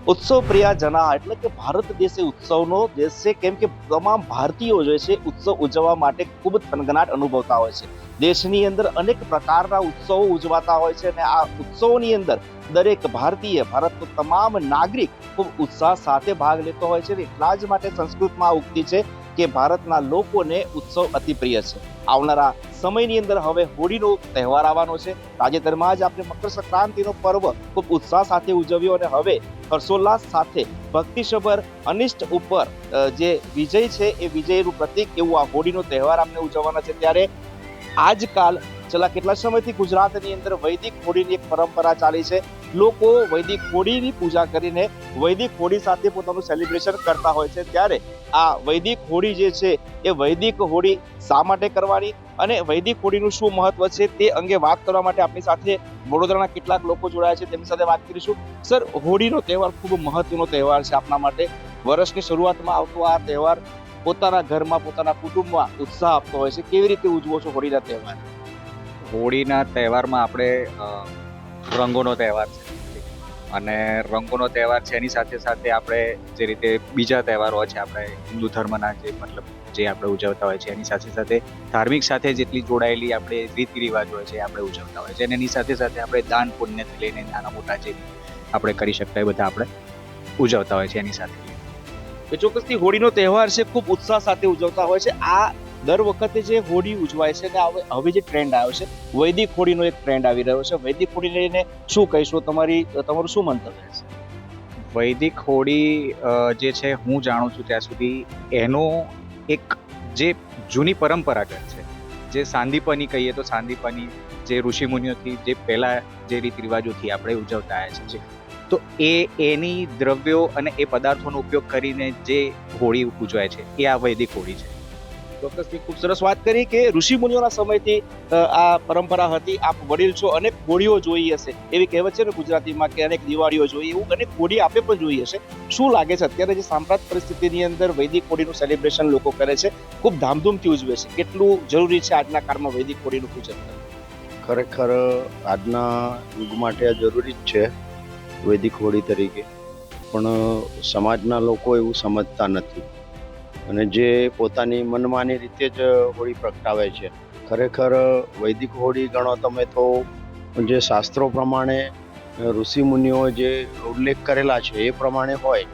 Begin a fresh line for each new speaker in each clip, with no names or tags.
ઉત્સવ પ્રિયા જના એટલે કે ભારત દેશ એ ઉત્સવનો દેશ છે, કેમ કે તમામ ભારતીયો જે છે ઉત્સવ ઉજવવા માટે ખૂબ જ થનગનાટ અનુભવતા હોય છે. દેશની અંદર અનેક પ્રકારના ઉત્સવો ઉજવાતા હોય છે અને આ ઉત્સવોની અંદર દરેક ભારતીય, ભારતનો તમામ નાગરિક ખૂબ ઉત્સાહ સાથે ભાગ લેતો હોય છે. એટલા જ માટે સંસ્કૃતમાં આ ઉક્તિ છે કે ભારતના લોકોને ઉત્સવ અતિ પ્રિય છે. આવનારા સમયની અંદર હવે હોળીનો તહેવાર આવવાનો છે. તાજેતરમાં જ આપણે મકર સંક્રાંતિનો પર્વ ખૂબ ઉત્સાહ સાથે ઉજવ્યો અને હવે હર્ષોલ્લાસ સાથે ભક્તિસભર અનિષ્ટ ઉપર જે વિજય છે એ વિજયનું પ્રતીક એવું આ હોળીનો તહેવાર આપણે ઉજવવાના છે. ત્યારે આજકાલ છેલ્લા કેટલા સમયથી ગુજરાતની અંદર વૈદિક હોળીની એક પરંપરા ચાલી છે. લોકો વૈદિક હોળીની પૂજા કરીને વૈદિક હોળી સાથે પોતાનું સેલિબ્રેશન કરતા હોય છે. ત્યારે આ વૈદિક હોળી જે છે એ વૈદિક હોળી શા માટે કરવાની અને વૈદિક હોળીનું શું મહત્વ છે તે અંગે વાત કરવા માટે આપણી સાથે વડોદરાના કેટલાક લોકો જોડાયા છે. તેમની સાથે વાત કરીશું. સર, હોળીનો તહેવાર ખૂબ મહત્વનો તહેવાર છે આપણા માટે. વર્ષની શરૂઆતમાં આવતો આ તહેવાર પોતાના ઘરમાં, પોતાના કુટુંબમાં ઉત્સાહ આપતો હોય છે. કેવી રીતે ઉજવો છો હોળીના તહેવાર?
હોળીના તહેવારમાં આપણે રંગોનો તહેવાર છે અને રંગોનો તહેવાર છે એની સાથે સાથે આપણે જે રીતે બીજા તહેવારો હોય છે આપણે હિન્દુ ધર્મના જે આપણે ઉજવતા હોય છે એની સાથે સાથે ધાર્મિક સાથે જેટલી જોડાયેલી આપણે રીતિ રિવાજ હોય છે આપણે ઉજવતા હોય છે અને એની સાથે સાથે આપણે દાન પુણ્યથી લઈને નાના મોટા જે આપણે કરી શકતા એ બધા આપણે ઉજવતા હોય છે એની સાથે.
એ ચોક્કસથી હોળીનો તહેવાર છે ખૂબ ઉત્સાહ સાથે ઉજવતા હોય છે. આ દર વખતે જે હોળી ઉજવાય છે ને હવે જે ટ્રેન્ડ આવ્યો છે વૈદિક હોળીનો એક ટ્રેન્ડ આવી રહ્યો છે. વૈદિક હોળી લઈને શું કહીશો? તમારું શું મંતવ્ય છે?
વૈદિક હોળી જે છે હું જાણું છું ત્યાં સુધી એનો એક જે જૂની પરંપરાગત છે, જે સાંદીપની કહીએ તો સાંદીપની જે ઋષિમુનિઓથી જે પહેલા જે રીતિ રિવાજોથી આપણે ઉજવતા આવ્યા છે, તો એની દ્રવ્યો અને એ પદાર્થોનો ઉપયોગ કરીને જે હોળી ઉજવાય છે એ આ વૈદિક હોળી છે.
ચોક્કસથી ખૂબ સરસ વાત કરી કે ઋષિ મુનિઓના સમયથી આ પરંપરા હતી. આપ વડીલ છો, અનેક હોળીઓ જોઈ હશે. એવી કહેવત છે ને ગુજરાતીમાં કે અનેક દિવાળીઓ જોઈ, એવું અનેક હોળી આપે પણ જોઈ હશે. શું લાગે છે અત્યારે જે સાંપ્રત પરિસ્થિતિની અંદર વૈદિક હોળીનું સેલિબ્રેશન લોકો કરે છે, ખૂબ ધામધૂમથી ઉજવે છે, કેટલું જરૂરી છે આજના કાળમાં વૈદિક હોળીનું પૂજન કરવું?
ખરેખર આજના યુગ માટે આ જરૂરી જ છે વૈદિક હોળી તરીકે, પણ સમાજના લોકો એવું સમજતા નથી અને જે પોતાની મનમાની રીતે જ હોળી પ્રગટાવે છે. ખરેખર વૈદિક હોળી ગણો તમે તો જે શાસ્ત્રો પ્રમાણે ઋષિમુનિઓ જે ઉલ્લેખ કરેલા છે એ પ્રમાણે હોય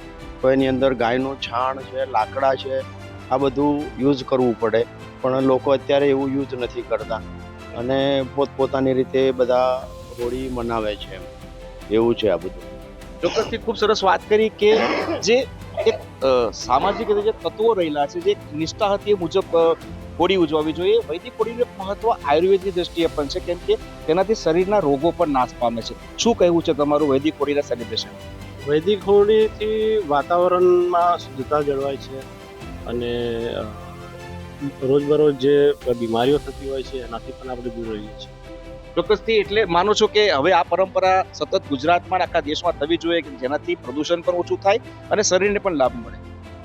તો એની અંદર ગાયનું છાણ છે, લાકડા છે, આ બધું યુઝ કરવું પડે, પણ લોકો અત્યારે એવું યુઝ નથી કરતા અને પોતપોતાની રીતે બધા હોળી મનાવે છે. એવું છે આ બધું.
ચોક્કસથી ખૂબ સરસ વાત કરી કે જે એક સામાજિક રીતે જે તત્વો રહેલા છે, જે નિષ્ઠા હતી એ મુજબ હોળી ઉજવવી જોઈએ. વૈદિક હોળીનું મહત્વ આયુર્વેદની દ્રષ્ટિએ પણ છે, કેમ કે તેનાથી શરીરના રોગો પણ નાશ પામે છે. શું કહેવું છે તમારું વૈદિક હોળીના સેલિબ્રેશન?
વૈદિક હોળીથી વાતાવરણમાં શુદ્ધતા જળવાય છે અને રોજબરોજ જે બીમારીઓ થતી હોય છે એનાથી પણ આપણે દૂર રહીએ છીએ.
ચોક્કસથી. એટલે માનો છો કે હવે આ પરંપરા સતત ગુજરાતમાં આખા દેશમાં થવી જોઈએ કે જેનાથી પ્રદૂષણ પણ ઓછું થાય અને શરીરને પણ લાભ મળે?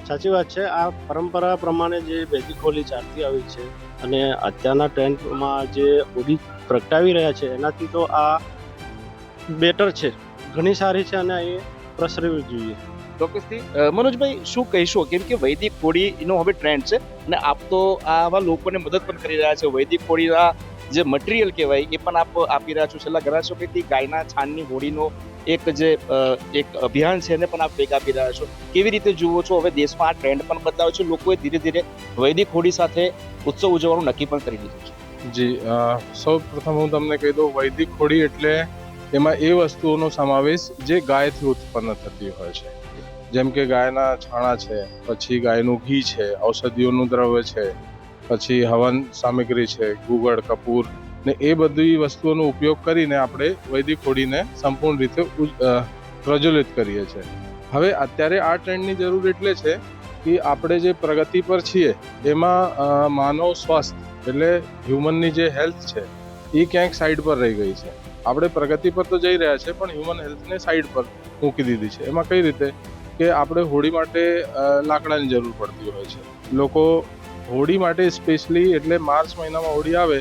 સાચી વાત છે. આ પરંપરા પ્રમાણે જે વૈદિક હોળી ચાલતી આવી છે અને અત્યારના ટ્રેન્ડમાં જે હોળી પ્રગટાવી રહ્યા છે એનાથી તો આ બેટર છે, ઘણી સારી છે અને એ પ્રસરવી જોઈએ.
ચોક્કસથી. મનોજભાઈ, શું કહીશો? કેમ કે વૈદિક હોળીનો હવે ટ્રેન્ડ છે અને આપ તો આવા લોકોને મદદ પણ કરી રહ્યા છો. વૈદિક હોળીના જે મટીરિયલ કહેવાય એ પણ આપ આપી રહ્યા છો. છેલ્લા ઘણા સમયથી ગાયના છાણની હોળીનો એક અભિયાન છે એને પણ આપ ભેગા આપી રહ્યા છો. કેવી રીતે જુઓ છો હવે દેશમાં આ ટ્રેન્ડ પણ બદલાયો છે, લોકોએ ધીરે ધીરે વૈદિક હોળી સાથે ઉત્સવ ઉજવવાનું નક્કી પણ કરી લીધું છે?
જી, સૌ પ્રથમ હું તમને કહી દઉં, વૈદિક હોળી એટલે એમાં એ વસ્તુઓનો સમાવેશ જે ગાયથી ઉત્પન્ન થતી હોય છે, જેમ કે ગાયના છાણા છે, પછી ગાયનું ઘી છે, ઔષધિઓનું દ્રવ્ય છે, પછી હવન સામગ્રી છે, ગુગળ, કપૂર ને એ બધી વસ્તુઓનો ઉપયોગ કરીને આપણે વૈદિક હોળીને સંપૂર્ણ રીતે પ્રજ્વલિત કરીએ છીએ. હવે અત્યારે આ ટ્રેન્ડની જરૂર એટલે છે કે આપણે જે પ્રગતિ પર છીએ એમાં માનવ સ્વાસ્થ્ય એટલે હ્યુમનની જે હેલ્થ છે એ ક્યાંક સાઈડ પર રહી ગઈ છે. આપણે પ્રગતિ પર તો જઈ રહ્યા છે પણ હ્યુમન હેલ્થને સાઈડ પર મૂકી દીધી છે. એમાં કઈ રીતે કે આપણે હોળી માટે લાકડાની જરૂર પડતી હોય છે. લોકો હોળી માટે સ્પેશિયલી એટલે માર્ચ મહિનામાં હોળી આવે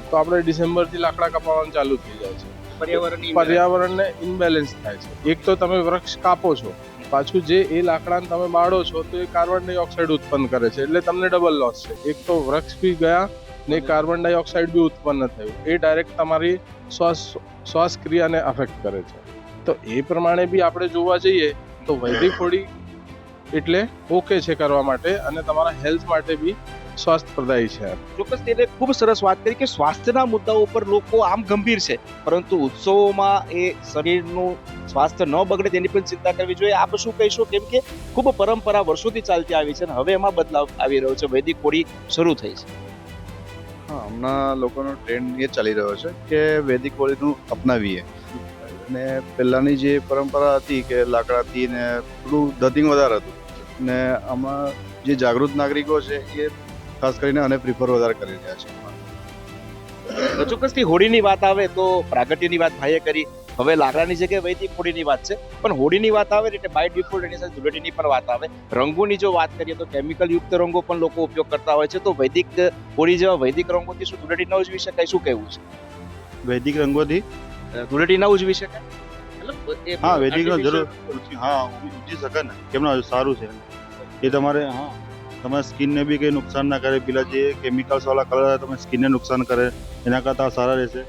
તો આપણે ડિસેમ્બરથી લાકડા કપાવવાનું ચાલુ થઈ જાય છે. પર્યાવરણને ઇમ્બેલેન્સ થાય છે. એક તો તમે વૃક્ષ કાપો છો પાછું જે એ લાકડાને તમે બાળો છો તો એ કાર્બન ડાયોક્સાઇડ ઉત્પન્ન કરે છે, એટલે તમને ડબલ લોસ છે. એક તો વૃક્ષ બી ગયા ને કાર્બન ડાયોક્સાઇડ બી ઉત્પન્ન થયું, એ ડાયરેક્ટ તમારી શ્વાસ ક્રિયાને અફેક્ટ કરે છે. તો એ પ્રમાણે બી આપણે જોવા જઈએ તો વૈદિક હોળી એટલે ઓકે છે કરવા માટે અને તમારા હેલ્થ માટે બી સ્વાસ્થ્યપ્રદાયી છે.
ચોક્કસ તેને ખૂબ સરસ વાત કરી કે સ્વાસ્થ્યના મુદ્દાઓ ઉપર લોકો આમ ગંભીર છે, પરંતુ ઉત્સવોમાં એ શરીરનું સ્વાસ્થ્ય ન બગડે તેની પણ ચિંતા કરવી જોઈએ. આપ શું કહીશો, કેમ કે ખૂબ પરંપરા વર્ષોથી ચાલતી આવી છે અને હવે એમાં બદલાવ આવી રહ્યો છે, વૈદિક હોળી શરૂ થઈ છે.
હા, હમણાં લોકોનો ટ્રેન્ડ એ ચાલી રહ્યો છે કે વૈદિક હોળીનું અપનાવીએ. અને પહેલાંની જે પરંપરા હતી કે લાકડાથી ને થોડું ધતિંગ વધારે હતું ને આમાં જે જાગૃત નાગરિકો છે એ ખાસ કરીને આને પ્રિફર વધારે કરી રહ્યા છે.
ચોક્કસથી હોળીની વાત આવે તો પ્રાગટ્યની વાત ભાઈએ કરી, હવે લાકડાની જગ્યાએ વૈદિક હોળીની વાત છે, પણ હોળીની વાત આવે એટલે બાય ડિફોલ્ટ એની સાથે ધૂળેટીની પણ વાત આવે. રંગોની જો વાત કરીએ તો કેમિકલ યુક્ત રંગો પણ લોકો ઉપયોગ કરતા હોય છે, તો વૈદિક હોળી જેવા વૈદિક રંગોથી શું ધૂળેટી ન ઉજવી શકાય, શું કહેવું છે?
વૈદિક રંગોથી
ધૂળેટી ન ઉજવી શકાય?
હા, વૈદિકનો જરૂર ઉજવી શકે ને, કેમ ના સારું છે એ. તમારે તમારા સ્કિનને બી કંઈ નુકસાન ના કરે, પેલા જે કેમિકલ્સ વાળા કલર તમે સ્કિનને નુકસાન કરે એના કરતાં સારા રહેશે.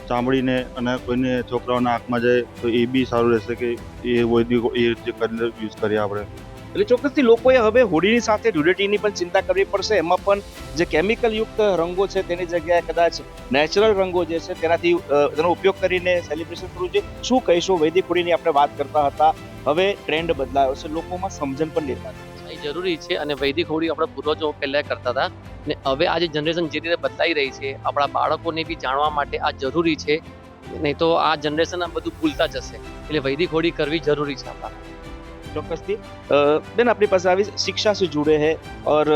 ચામડીને અને કોઈને છોકરાઓના આંખમાં જાય તો એ બી સારું રહેશે કે એ વૈદિક એ જે કલર યુઝ કરીએ આપણે.
એટલે ચોક્કસથી લોકોએ હવે હોળીની સાથે ધૂળેટીની પણ ચિંતા કરવી પડશે. એમાં પણ જે કેમિકલ યુક્ત રંગો છે તેની જગ્યાએ કદાચ નેચરલ રંગો જે છે તેનાથી તેનો ઉપયોગ કરીને સેલિબ્રેશન કરવું જોઈએ. શું કહીશું, વૈદિક હોળીની આપણે વાત કરતા હતા, હવે ટ્રેન્ડ બદલાયો છે, લોકોમાં સમજણ પણ નિર્માણ
એ જરૂરી છે. અને વૈદિક હોળી આપણા પૂર્વજો પહેલા કરતા હતા ને હવે આ જે જનરેશન જે રીતે બદલાઈ રહી છે, આપણા બાળકોને બી જાણવા માટે આ જરૂરી છે, નહીં તો આ જનરેશન આ બધું ભૂલતા જશે. એટલે વૈદિક હોળી કરવી જરૂરી છે આપણા.
ચોક્कसથી બેન अपने पास अभी शिक्षा से जुड़े हैं और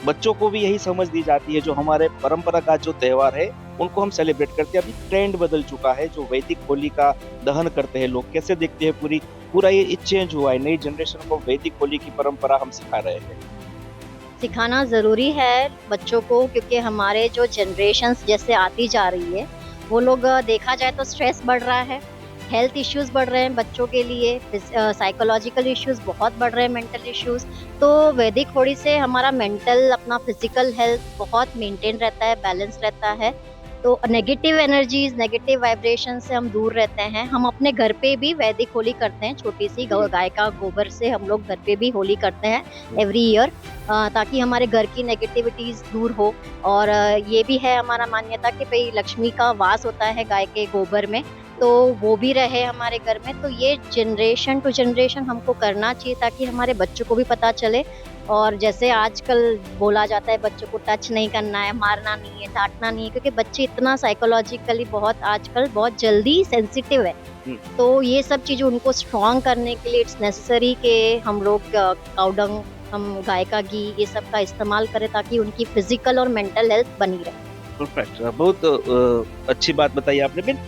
बच्चों को भी यही समझ दी जाती है जो हमारे परंपरागत जो त्यौहार है उनको हम सेलिब्रेट करते हैं. अभी ट्रेंड बदल चुका है, जो वैदिक होली का दहन करते हैं लोग, कैसे देखते हैं पूरा ये चेंज हुआ है, नई जनरेशन को वैदिक होली की परंपरा हम सिखा रहे हैं.
सिखाना ज़रूरी है बच्चों को, क्योंकि हमारे जो जनरेशन्स जैसे आती जा रही है वो लोग देखा जाए तो स्ट्रेस बढ़ रहा है, हेल्थ इश्यूज बढ़ रहे हैं बच्चों के लिए, साइकोलॉजिकल इश्यूज बहुत बढ़ रहे हैं, मेंटल इश्यूज. तो वैदिक होली से हमारा मेंटल अपना फिजिकल हेल्थ बहुत मेंटेन रहता है, बैलेंस रहता है. तो नेगेटिव एनर्जीज, नेगेटिव वाइब्रेशन से हम दूर रहते हैं. हम अपने घर पे भी वैदिक होली करते हैं, छोटी सी गाय का गोबर से हम लोग घर पे भी होली करते हैं एवरी ईयर, ताकि हमारे घर की नेगेटिविटीज़ दूर हो. और ये भी है हमारा मान्यता कि भाई लक्ष्मी का वास होता है गाय के गोबर में, तो वो भी रहे हमारे घर में. तो ये जनरेशन टू जनरेशन हमको करना चाहिए ताकि हमारे बच्चों को भी पता चले. और जैसे आजकल बोला जाता है बच्चों को टच नहीं करना है, मारना नहीं है, डांटना नहीं है, क्योंकि बच्चे इतना साइकोलॉजिकली बहुत आजकल बहुत जल्दी सेंसिटिव है. तो ये सब चीज़ें उनको स्ट्रॉन्ग करने के लिए इट्स नेसेसरी कि हम लोग काउडंग, हम गाय का घी, ये सब का इस्तेमाल करें ताकि उनकी फिजिकल और मेंटल हेल्थ बनी रहे.
પરફેક્ટ, बहुत अच्छी बात बताई आपने બેન.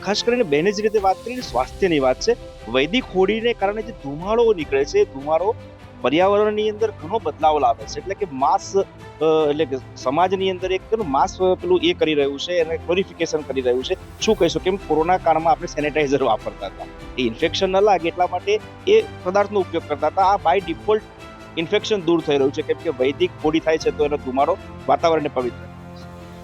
ખાસ કરીને બેને જ રીતે વાત કરીને સ્વાસ્થ્યની વાત છે. વૈદિક હોળીને કારણે જે ધુમાડો નીકળે છે, એ ધુમાડો પર્યાવરણની અંદર ઘણો બદલાવ લાવે છે. એટલે કે માસ એટલે કે સમાજની અંદર એક માસ પેલું એ કરી રહ્યું છે અને ક્લોરિફિકેશન કરી રહ્યું છે. શું કહીશું, કેમ કોરોના કાળમાં આપણે સેનેટાઈઝર વાપરતા હતા, એ ઇન્ફેક્શન ન લાગે એટલા માટે એ પદાર્થનો ઉપયોગ કરતા હતા. આ બાય ડિફોલ્ટ ઇન્ફેક્શન દૂર થઈ રહ્યું છે, કેમ કે વૈદિક હોળી થાય છે તો એનો ધુમાડો વાતાવરણને પવિત્ર.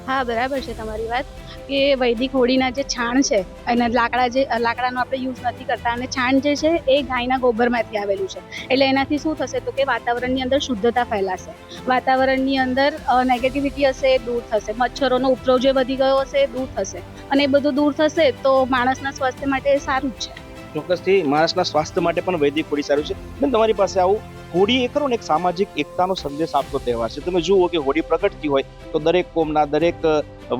હા, બરાબર છે તમારી વાત કે વૈદિક હોળીના જે છાણ છે અને લાકડાનો આપણે યુઝ નથી કરતા, અને છાણ જે છે એ ગાયના ગોબરમાંથી આવેલું છે. એટલે એનાથી શું થશે તો કે વાતાવરણની અંદર શુદ્ધતા ફેલાશે, વાતાવરણની અંદર નેગેટિવિટી હશે એ દૂર થશે, મચ્છરોનો ઉપદ્રવ જે વધી ગયો હશે એ દૂર થશે, અને એ બધું દૂર થશે તો માણસના સ્વાસ્થ્ય માટે સારું જ છે.
ચોક્કસથી માણસના સ્વાસ્થ્ય માટે પણ વૈદિક હોળી સારું છે. બેન તમારી પાસે આવું, હોળી એ ખરો ને એક સામાજિક એકતાનો સંદેશ આપતો તહેવાર છે. તમે જુઓ કે હોળી પ્રગટતી હોય તો દરેક કોમના, દરેક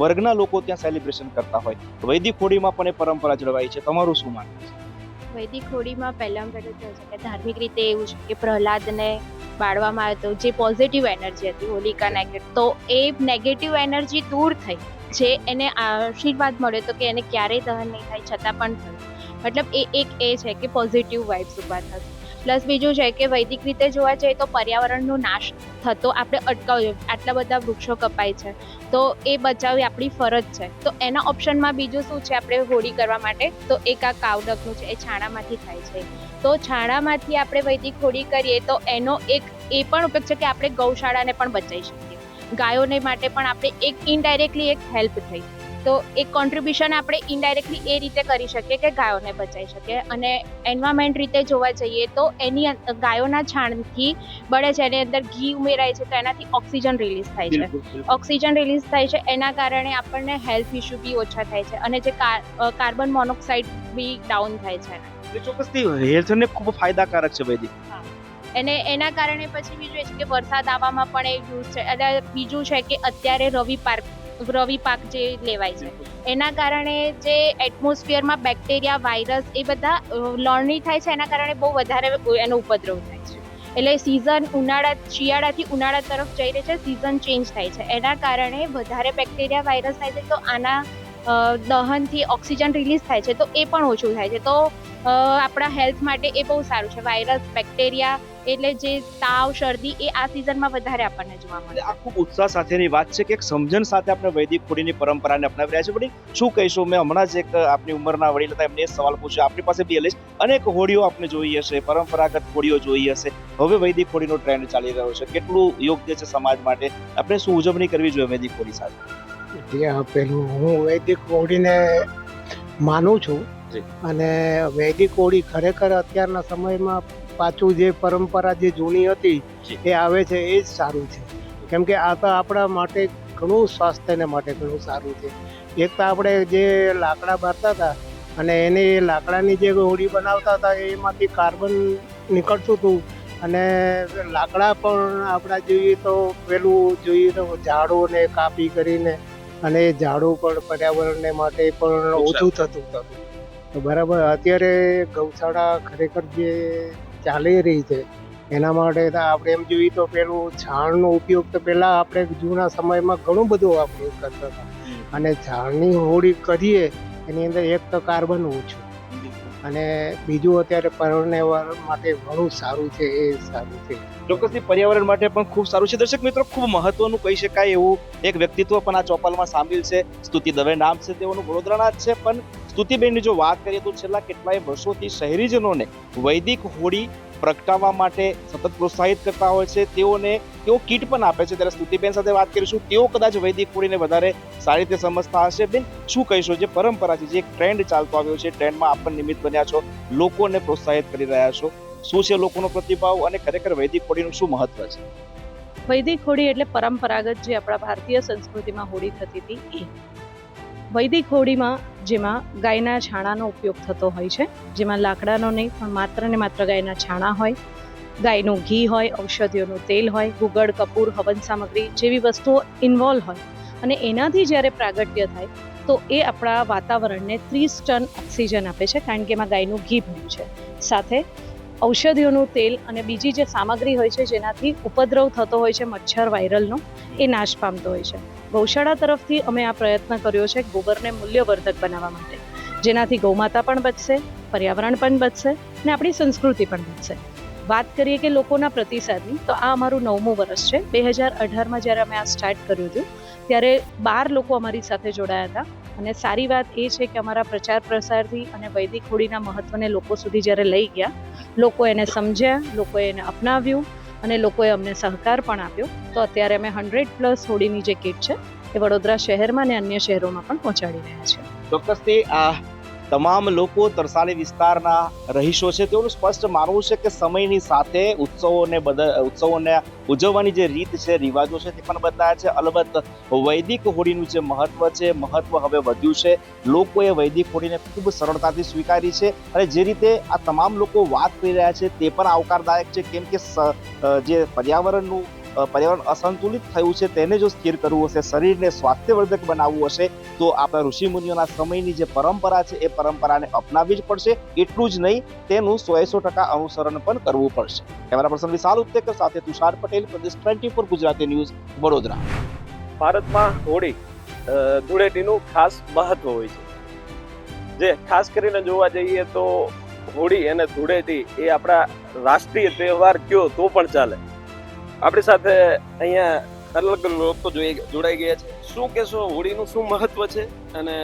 વર્ગના લોકો ત્યાં સેલિબ્રેશન કરતા હોય. વૈદિક હોળીમાં પણ એ પરંપરા જળવાઈ છે, તમારું શું માનવું છે?
વૈદિક હોળીમાં પહેલું કહે છે કે ધાર્મિક રીતે એવું છે કે પ્રહલાદને બાળવામાં આવ્યો તો જે પોઝિટિવ એનર્જી હતી હોલિકા નેગેટિવ, તો એ નેગેટિવ એનર્જી દૂર થઈ, જે એને આશીર્વાદ મળ્યો તો કે એને ક્યારેય દહન નહીં થાય છતાં પણ થયું. મતલબ એ એક એ છે કે પોઝિટિવ વાઇબ્સ ઊભા થશે. પ્લસ બીજું છે કે વૈદિક રીતે જોવા જઈએ તો પર્યાવરણનો નાશ થતો આપણે અટકાવ્યો. આટલા બધા વૃક્ષો કપાય છે તો એ બચાવવી આપણી ફરજ છે. તો એના ઓપ્શનમાં બીજું શું છે આપણે હોળી કરવા માટે? તો એક આ કાવડકનું છે, એ છાણામાંથી થાય છે. તો છાણામાંથી આપણે વૈદિક હોળી કરીએ તો એનો એક એ પણ ઉપયોગ છે કે આપણે ગૌશાળાને પણ બચાવી શકીએ. ગાયોને માટે પણ આપણે એક ઇનડાયરેક્ટલી એક હેલ્પ થઈ. તો એક કોન્ટ્રીબ્યુશન આપણે ઇનડાયરેક્ટલી એ રીતે કરી શકીએ કે ગાયોને બચાવી શકીએ. અને એન્વાયરમેન્ટ રીતે જોવા જઈએ તો એની ગાયોના છાણથી બળે છે, એની અંદર ઘી ઉમેરાય છે, તો એનાથી ઓક્સિજન રિલીઝ થાય છે. ઓક્સિજન રિલીઝ થાય છે, એના કારણે આપણને હેલ્થ ઇશ્યુ બી ઓછા થાય છે અને જે કાર્બન મોનોક્સાઇડ બી ડાઉન થાય છે.
ચોક્કસથી હેલ્થને ખૂબ ફાયદાકારક છે વૈદિક.
અને એના કારણે પછી બીજું એ છે કે વરસાદ આવવામાં પણ એ યુઝ છે. અને બીજું છે કે અત્યારે રવિ પાક જે લેવાય છે એના કારણે જે એટમોસ્ફિયરમાં બેક્ટેરિયા, વાયરસ એ બધા લણણી થાય છે, એના કારણે બહુ વધારે એનો ઉપદ્રવ થાય છે. એટલે સિઝન શિયાળાથી ઉનાળા તરફ જઈ રહી છે, સિઝન ચેન્જ થાય છે, એના કારણે વધારે બેક્ટેરિયા, વાયરસ થાય છે. તો આના દહનથી ઓક્સિજન રિલીઝ થાય છે તો એ પણ ઓછું થાય છે. તો આપણા હેલ્થ માટે એ બહુ સારું છે. વાયરસ, બેક્ટેરિયા એટલે જે તાવ, શરદી એ આ સિઝનમાં વધારે આપણને જોવા મળે.
આ ખૂબ ઉત્સાહ સાથેની વાત છે કે એક સમજણ સાથે આપણે વૈદિક હોળીની પરંપરાને અપનાવી રહ્યા છે. વડીલ શું કહીશું? મેં હમણાં જ એક આપની ઉંમરના વડીલ હતા, એમને સવાલ પૂછ્યો. આપણી પાસે બી અનેક હોળીઓ આપણે જોઈ હશે, પરંપરાગત હોળીઓ જોઈ હશે. હવે વૈદિક હોળીનો ટ્રેન્ડ ચાલી રહ્યો છે. કેટલું યોગ્ય છે સમાજ માટે? આપણે શું ઉજવણી કરવી જોઈએ વૈદિક હોળી સાથે?
પેલું હું વૈદિક હોળીને માનું છું અને વૈદિક હોળી ખરેખર અત્યારના સમયમાં પાછું જે પરંપરા જે જૂની હતી એ આવે છે એ જ સારું છે. કેમ કે આ તો આપણા માટે ઘણું સ્વાસ્થ્યને માટે ઘણું સારું છે. એક તો આપણે જે લાકડા બારતા હતા અને એને લાકડાની જે હોળી બનાવતા હતા એમાંથી કાર્બન નીકળતું હતું અને લાકડા પણ આપણા જોઈએ તો પેલું જોઈએ તો ઝાડોને કાપી કરીને અને ઝાડો પણ પર્યાવરણને માટે પણ ઓછું થતું હતું. બરાબર. અત્યારે ગૌશાળા ખરેખર જે ચાલી રહી છે એના માટે આપણે એમ જોઈએ તો પેલું છાણનો ઉપયોગ તો પહેલાં આપણે જૂના સમયમાં ઘણું બધું ઉપયોગ કરતા હતા અને છાણની હોળી કરીએ એની અંદર એક તો કાર્બન ઓછું અને બીજું અત્યારે પર્યાવરણ માટે ઘણું સારું છે. એ સારું છે
ચોક્કસથી પર્યાવરણ માટે પણ ખૂબ સારું છે. દર્શક મિત્રો, ખૂબ મહત્વનું કહી શકાય એવું એક વ્યક્તિત્વ પણ આ ચોપાલમાં સામેલ છે. સ્તુતિ દવે નામ છે, તેઓનું વડોદરાના જ છે. પણ સ્તુતિબેનની જો વાત કરીએ તો છેલ્લા કેટલાય વર્ષોથી શહેરીજનોને વૈદિક હોળી પ્રગટાવવા માટે સતત પ્રોત્સાહિત કરતા હોય છે. તેઓ કીટ પણ આપે છે. ત્યારે સ્તુતિબેન સાથે વાત કરીશું. તેઓ કદાચ વૈદિક હોળીને વધારે સારી રીતે સમજતા હશે. બેન, શું કહીશો? જે પરંપરા છે, જે એક ટ્રેન્ડ ચાલતો આવ્યો છે, ટ્રેન્ડમાં આપ પણ નિમિત્ત બન્યા છો, લોકોને પ્રોત્સાહિત કરી રહ્યા છો. શું છે લોકોનો પ્રતિભાવ અને ખરેખર વૈદિક હોળીનું શું મહત્વ છે?
વૈદિક હોળી એટલે પરંપરાગત જે આપણા ભારતીય સંસ્કૃતિમાં હોળી થતી હતી એ. વૈદિક હોળીમાં જેમાં ગાયના છાણાનો ઉપયોગ થતો હોય છે, જેમાં લાકડાનો નહીં પણ માત્ર ને માત્ર ગાયના છાણા હોય, ગાયનું ઘી હોય, ઔષધિઓનું તેલ હોય, ગુગળ, કપૂર, હવન સામગ્રી જેવી વસ્તુઓ ઇન્વોલ્વ હોય અને એનાથી જ્યારે પ્રાગટ્ય થાય તો એ આપણા વાતાવરણને 30 ટન ઓક્સિજન આપે છે, કારણ કે એમાં ગાયનું ઘી ભર્યું છે. સાથે ઔષધિઓનું તેલ અને બીજી જે સામગ્રી હોય છે જેનાથી ઉપદ્રવ થતો હોય છે મચ્છર, વાયરલનો, એ નાશ પામતો હોય છે. ગૌશાળા તરફથી અમે આ પ્રયત્ન કર્યો છે ગોબરને મૂલ્યવર્ધક બનાવવા માટે, જેનાથી ગૌમાતા પણ બચશે, પર્યાવરણ પણ બચશે અને આપણી સંસ્કૃતિ પણ બચશે. વાત કરીએ કે લોકોના પ્રતિસાદની, તો આ અમારું 9મું વર્ષ છે. 2018માં જ્યારે અમે આ સ્ટાર્ટ કર્યું હતું ત્યારે 12 લોકો અમારી સાથે જોડાયા હતા અને સારી વાત એ છે કે અમારા પ્રચાર પ્રસારથી અને વૈદિક હોળીના મહત્વને લોકો સુધી જ્યારે લઈ ગયા, લોકો એને સમજ્યા, લોકોએ એને અપનાવ્યું અને લોકોએ અમને સહકાર પણ આપ્યો. તો અત્યારે અમે 100+ હોળીની જે કીટ છે એ વડોદરા શહેરમાં અને અન્ય શહેરોમાં પણ પહોંચાડી રહ્યા છે.
ચોક્કસથી આ તમામ લોકો તરસાલી વિસ્તારના રહીશો છે, તેઓનું સ્પષ્ટ માનવું છે કે સમયની સાથે ઉત્સવોને ઉજવવાની જે રીત છે, રિવાજો છે, તે પણ બદલાયા છે. અલબત્ત વૈદિક હોળીનું જે મહત્વ છે, મહત્વ હવે વધ્યું છે. લોકોએ વૈદિક હોળીને ખૂબ સરળતાથી સ્વીકારી છે અને જે રીતે આ તમામ લોકો વાત કરી રહ્યા છે તે પણ આવકારદાયક છે. કેમ કે જે પર્યાવરણ અસંતુલિત થયું છે તેને જો સ્થિર કરવું હશે, શરીરને સ્વાસ્થ્યવર્ધક બનાવવું હશે, તો આપણા ઋષિમુનિઓના સમયની જે પરંપરા છે એ પરંપરાને અપનાવવી જ પડશે. એટલું જ નહીં, તેનું 100% અનુસરણ પણ કરવું પડશે. કેમેરા પર્સન વિશાલ ઉત્તેકર સાથે તુષાર પટેલ, પ્રદેશ 24 ગુજરાતી ન્યૂઝ, વડોદરા.
ભારતમાં હોળી ધૂળેટીનું ખાસ મહત્વ હોય છે. જે ખાસ કરીને જોવા જઈએ તો હોળી અને ધૂળેટી એ આપણા રાષ્ટ્રીય તહેવાર કયો તો પણ ચાલે. આપણી સાથે અહીંયા અલગ અલગ લોકો જોડાઈ ગયા છે. શું કહેશો, હોળીનું શું મહત્વ છે અને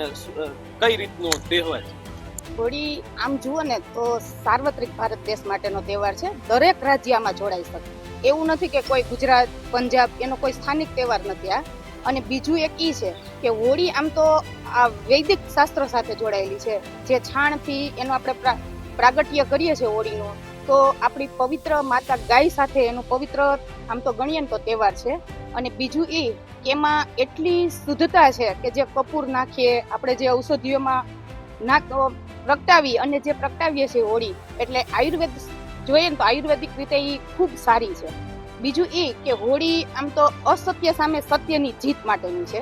કઈ રીતનો તહેવાર છે?
હોળી આમ જુઓ ને તો સાર્વત્રિક ભારત દેશ માટેનો તહેવાર છે. દરેક રાજ્ય આમાં જોડાઈ શકે. એવું નથી કે કોઈ ગુજરાત, પંજાબ એનો કોઈ સ્થાનિક તહેવાર નથી આ. અને બીજું એક ઈ છે કે હોળી આમ તો આ વૈદિક શાસ્ત્રો સાથે જોડાયેલી છે. જે છાણથી એનું આપણે પ્રાગટ્ય કરીએ છીએ હોળીનું, તો આપણી પવિત્ર માતા ગાય સાથે એનું પવિત્ર આમ તો ગણીએ ને તો તહેવાર છે. અને બીજું એ કે એમાં એટલી શુદ્ધતા છે કે જે કપૂર નાખીએ, આપણે જે ઔષધિઓમાં પ્રગટાવી અને જે પ્રગટાવીએ છીએ હોળી, એટલે આયુર્વેદ જોઈએ ને તો આયુર્વેદિક રીતે એ ખૂબ સારી છે. બીજું એ કે હોળી આમ તો અસત્ય સામે સત્યની જીત માટેની છે,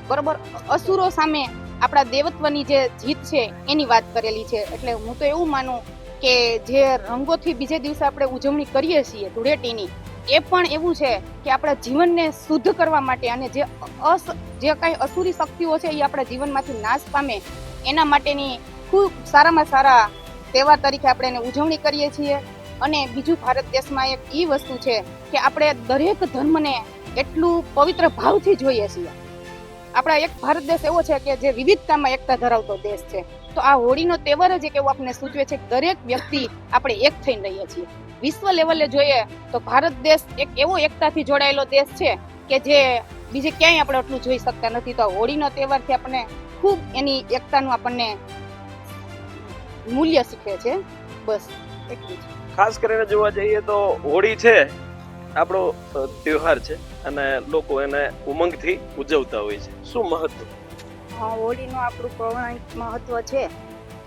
બરોબર. અસુરો સામે આપણા દેવત્વની જે જીત છે એની વાત કરેલી છે. એટલે હું તો એવું માનું કે જે રંગોથી બીજે દિવસે આપણે ઉજવણી કરીએ છીએ ધૂળેટીની, એ પણ એવું છે કે આપણા જીવનને શુદ્ધ કરવા માટે અને જે કાંઈ અસુરી શક્તિઓ છે એ આપણા જીવનમાંથી નાશ પામે એના માટેની ખૂબ સારામાં સારા તહેવાર તરીકે આપણે એને ઉજવણી કરીએ છીએ. અને બીજું ભારત દેશમાં એક એ વસ્તુ છે કે આપણે દરેક ધર્મને એટલું પવિત્ર ભાવથી જોઈએ છીએ. આપણા એક ભારત દેશ એવો છે કે જે વિવિધતામાં એકતા ધરાવતો દેશ છે. તો આ હોળીનો તહેવાર જ એક એવું આપણને સૂચવે છે કે દરેક વ્યક્તિ આપણે એક થઈને રહીએ છીએ. વિશ્વ લેવલે જોઈએ તો ભારત દેશ એક એવો એકતાથી જોડાયેલો દેશ છે કે જે બીજે ક્યાંય આપણે એટલું જોઈ શકતા નથી. તો હોળીનો તહેવારથી આપણને ખૂબ એની એકતાનું આપણને મૂલ્ય શીખે છે. બસ એટલું જ.
ખાસ કરીને જોવા જઈએ તો હોળી છે આપણો તહેવાર છે અને લોકો એને ઉમંગથી ઉજવતા હોય છે. શું મહત્વ?
હોળીનું આપણું પૌરાણિક મહત્વ છે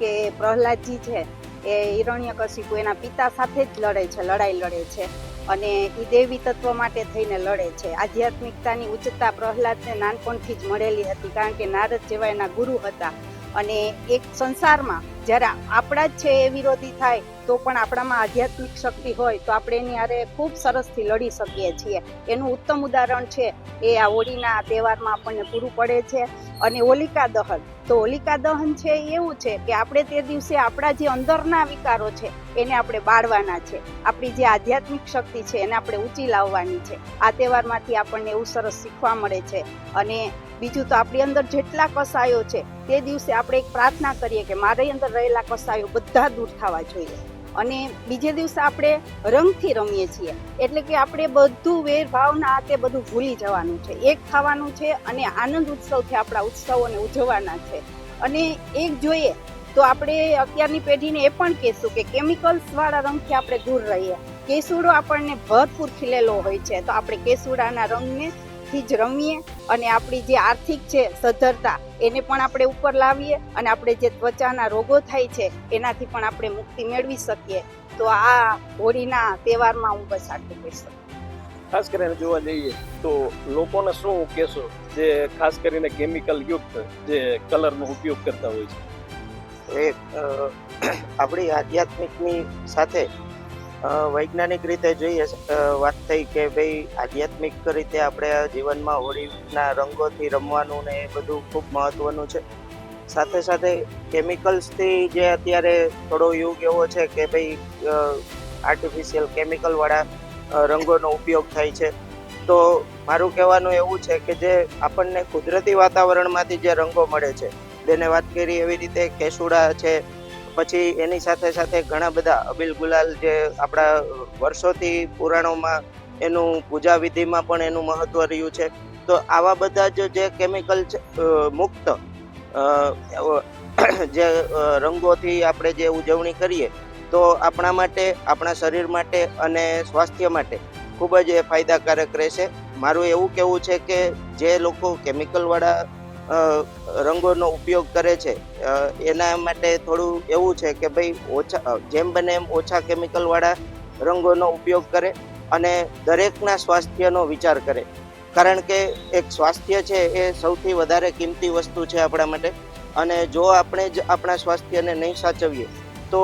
કે પ્રહલાદજી છે એ હિરણ્યકશિપુ એના પિતા સાથે જ લડાઈ લડે છે અને એ દેવી તત્વ માટે થઈને લડે છે. આધ્યાત્મિકતાની ઉચ્ચતા પ્રહલાદને નાનપણથી જ મળેલી હતી, કારણ કે નારદ જેવા એના ગુરુ હતા. અને એક સંસારમાં જ્યારે આપણા જ છે એ વિરોધી થાય તો પણ આપણામાં આધ્યાત્મિક શક્તિ હોય તો આપણે એની હારે ખૂબ સરસથી લડી શકીએ છીએ. એનું ઉત્તમ ઉદાહરણ છે એ આ હોળીના તહેવારમાં આપણને પૂરું પડે છે. અને હોલિકા દહન, તો હોલિકા દહન છે એવું છે કે આપણે તે દિવસે આપણા જે અંદરના વિકારો છે એને આપણે બાળવાના છે. આપણી જે આધ્યાત્મિક શક્તિ છે એને આપણે ઊંચી લાવવાની છે. આ તહેવારમાંથી આપણને એવું સરસ શીખવા મળે છે. અને બીજું તો આપણી અંદર જેટલા કસાયો છે તે દિવસે આપણે એક પ્રાર્થના કરીએ કે મારી અંદર રહેલા કસાયો બધા દૂર થવા જોઈએ. અને બીજે દિવસે આપણે રંગથી રમીએ છીએ, એટલે કે આપણે બધું વેર ભાવના તે બધું ભૂલી જવાનું છે, એક થવાનું છે અને આનંદ ઉત્સવથી આપણા ઉત્સવોને ઉજવવાના છે. અને એક જોઈએ તો આપણે અત્યારની પેઢીને એ પણ કહેશું કે કેમિકલ્સ વાળા રંગથી આપણે દૂર રહીએ. કેસુડો આપણને ભરપૂર ખીલેલો હોય છે, તો આપણે કેસુડાના રંગને થી જ રમીએ અને આપણી જે આર્થિક છે સદ્ધરતા એને પણ આપણે ઉપર લાવીએ અને આપણે જે ત્વચાના રોગો થાય છે એનાથી પણ આપણે મુક્તિ મેળવી શકીએ. તો આ હોળીના તહેવારમાં હું બસ આટલું કહી શકું.
ખાસ કરીને જોવા જઈએ તો લોકોને શું કહેશો જે ખાસ કરીને કેમિકલ યુક્ત જે કલરનો ઉપયોગ કરતા હોય છે?
આપણી આધ્યાત્મિકની સાથે વૈજ્ઞાનિક રીતે જોઈએ વાત થઈ કે ભાઈ આધ્યાત્મિક રીતે આપણે જીવનમાં હોળીના રંગોથી રમવાનું ને એ બધું ખૂબ મહત્વનું છે. સાથે સાથે કેમિકલ્સથી જે અત્યારે થોડો યુગ એવો છે કે ભાઈ આર્ટિફિશિયલ કેમિકલવાળા રંગોનો ઉપયોગ થાય છે. તો મારું કહેવાનું એવું છે કે જે આપણને કુદરતી વાતાવરણમાંથી જે રંગો મળે છે, બેને વાત કરી એવી રીતે કેસુડા છે, પછી એની સાથે સાથે ઘણા બધા અબીલ ગુલાલ જે આપણા વર્ષોથી પુરાણોમાં એનું પૂજા વિધિમાં પણ એનું મહત્વ રહ્યું છે. તો આવા બધા જે કેમિકલ મુક્ત જે રંગોથી આપણે જે ઉજવણી કરીએ તો આપણા માટે, આપણા શરીર માટે અને સ્વાસ્થ્ય માટે ખૂબ જ ફાયદાકારક રહેશે. મારું એવું કહેવું છે કે જે લોકો કેમિકલવાળા રંગોનો ઉપયોગ કરે છે એના માટે થોડું એવું છે કે ભાઈ જેમ બને એમ ઓછા કેમિકલવાળા રંગોનો ઉપયોગ કરે અને દરેકના સ્વાસ્થ્યનો વિચાર કરે. કારણ કે એક સ્વાસ્થ્ય છે એ સૌથી વધારે કિંમતી વસ્તુ છે આપણા માટે. અને જો આપણે જ આપણા સ્વાસ્થ્યને નહીં સાચવીએ તો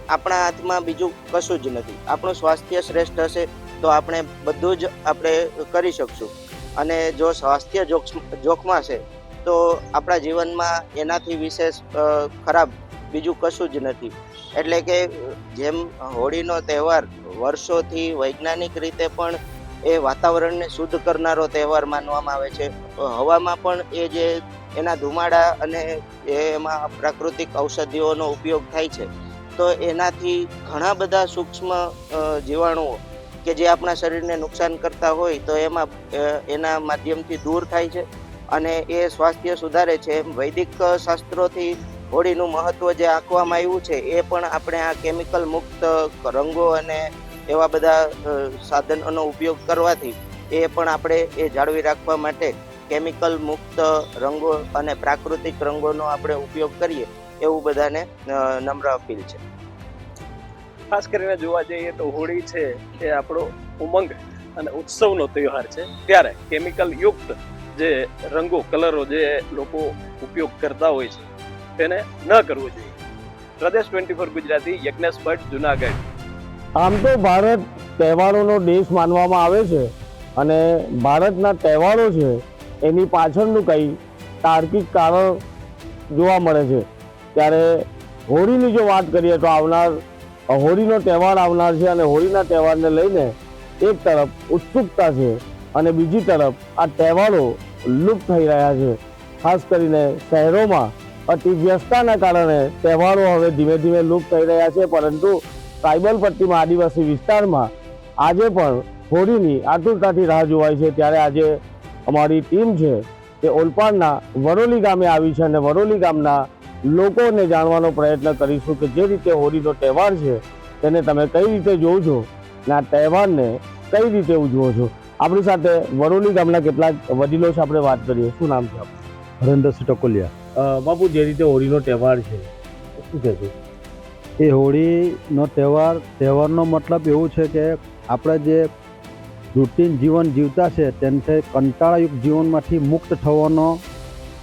આપણા હાથમાં બીજું કશું જ નથી. આપણું સ્વાસ્થ્ય શ્રેષ્ઠ હશે તો આપણે બધું જ આપણે કરી શકશું. અને જો સ્વાસ્થ્ય જોખમાં છે તો આપણા જીવનમાં એનાથી વિશેષ ખરાબ બીજું કશું જ નથી. એટલે કે જેમ હોળીનો તહેવાર વર્ષોથી વૈજ્ઞાનિક રીતે પણ એ વાતાવરણને શુદ્ધ કરનારો તહેવાર માનવામાં આવે છે. હવામાં પણ એ જે એના ધુમાડા અને એમાં પ્રાકૃતિક ઔષધિઓનો ઉપયોગ થાય છે, તો એનાથી ઘણા બધા સૂક્ષ્મ જીવાણુઓ કે જે આપણા શરીરને નુકસાન કરતા હોય તો એમાં એના માધ્યમથી દૂર થાય છે અને એ સ્વાસ્થ્ય સુધારે છે. એમ વૈદિક શાસ્ત્રોથી હોળીનું મહત્વ જે આંકવામાં આવ્યું છે એ પણ આપણે આ કેમિકલ મુક્ત રંગો અને એવા બધા સાધનોનો ઉપયોગ કરવાથી એ પણ આપણે એ જાળવી રાખવા માટે કેમિકલ મુક્ત રંગો અને પ્રાકૃતિક રંગોનો આપણે ઉપયોગ કરીએ એવું બધાને નમ્ર અપીલ છે.
ખાસ કરીને જોવા જઈએ તો હોળી છે એ આપણો ઉમંગ અને ઉત્સવનો તહેવાર છે, ત્યારે કેમિકલ યુક્ત જે રંગો કલરો જે લોકો ઉપયોગ કરતા હોય છે તેને ન કરવું જોઈએ. પ્રદેશ 24 ગુજરાતી, યજ્ઞેશ ભટ્ટ, જુનાગઢ.
આમ તો ભારત તહેવારોનો દેશ માનવામાં આવે છે અને ભારતના તહેવારો છે એની પાછળનું કંઈ તાર્કિક કારણ જોવા મળે છે. ત્યારે હોળીની જો વાત કરીએ તો હોળીનો તહેવાર આવનાર છે અને હોળીના તહેવારને લઈને એક તરફ ઉત્સુકતા છે અને બીજી તરફ આ તહેવારો લુપ્ત થઈ રહ્યા છે. ખાસ કરીને શહેરોમાં અતિ વ્યસ્તતાના કારણે તહેવારો હવે ધીમે ધીમે લુપ્ત થઈ રહ્યા છે, પરંતુ ટ્રાઇબલ પટ્ટીમાં આદિવાસી વિસ્તારમાં આજે પણ હોળીની આતુરતાથી રાહ જોવાય છે. ત્યારે આજે અમારી ટીમ છે તે ઓલપાડના વરોલી ગામે આવી છે અને વરોલી ગામના લોકોને જાણવાનો પ્રયત્ન કરીશું કે જે રીતે હોળીનો તહેવાર છે તેને તમે કઈ રીતે જોવો છો અને આ તહેવારને કઈ રીતે ઉજવો છો. આપણી સાથે વરોલી ગામના કેટલાક વડીલો છે, આપણે વાત કરીએ. શું નામ છે આપનું?
હરેન્દ્રસિંહ ટકોલિયા.
બાપુ, જે રીતે હોળીનો તહેવાર છે શું કહેશો?
એ હોળીનો તહેવારનો મતલબ એવું છે કે આપણે જે રૂટીન જીવન જીવતા છે તેનાથી કંટાળાયુક્ત જીવનમાંથી મુક્ત થવાનો,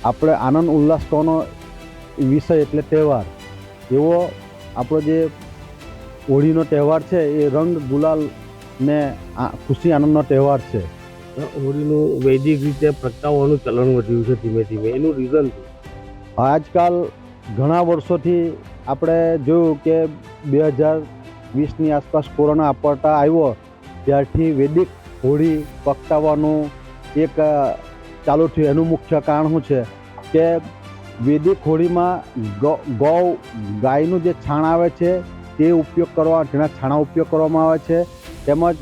આપણે આનંદ ઉલ્લાસ કરવાનો વિષય એટલે તહેવાર. એવો આપણો જે હોળીનો તહેવાર છે એ રંગ ગુલાલ ને ખુશી આનંદનો તહેવાર છે.
હોળીનું વૈદિક રીતે પ્રગટાવવાનું ચલણ વધ્યું છે ધીમે ધીમે, એનું રીઝન શું?
આજકાલ ઘણા વર્ષોથી આપણે જોયું કે 2020ની આસપાસ કોરોના આપતા આવ્યો ત્યારથી વૈદિક હોળી પ્રગટાવવાનું એક ચાલુ થયું. એનું મુખ્ય કારણ શું છે કે વૈદિક હોળીમાં ગાયનું જે છાણ આવે છે તે ઉપયોગ તેના છાણા ઉપયોગ કરવામાં આવે છે. તેમજ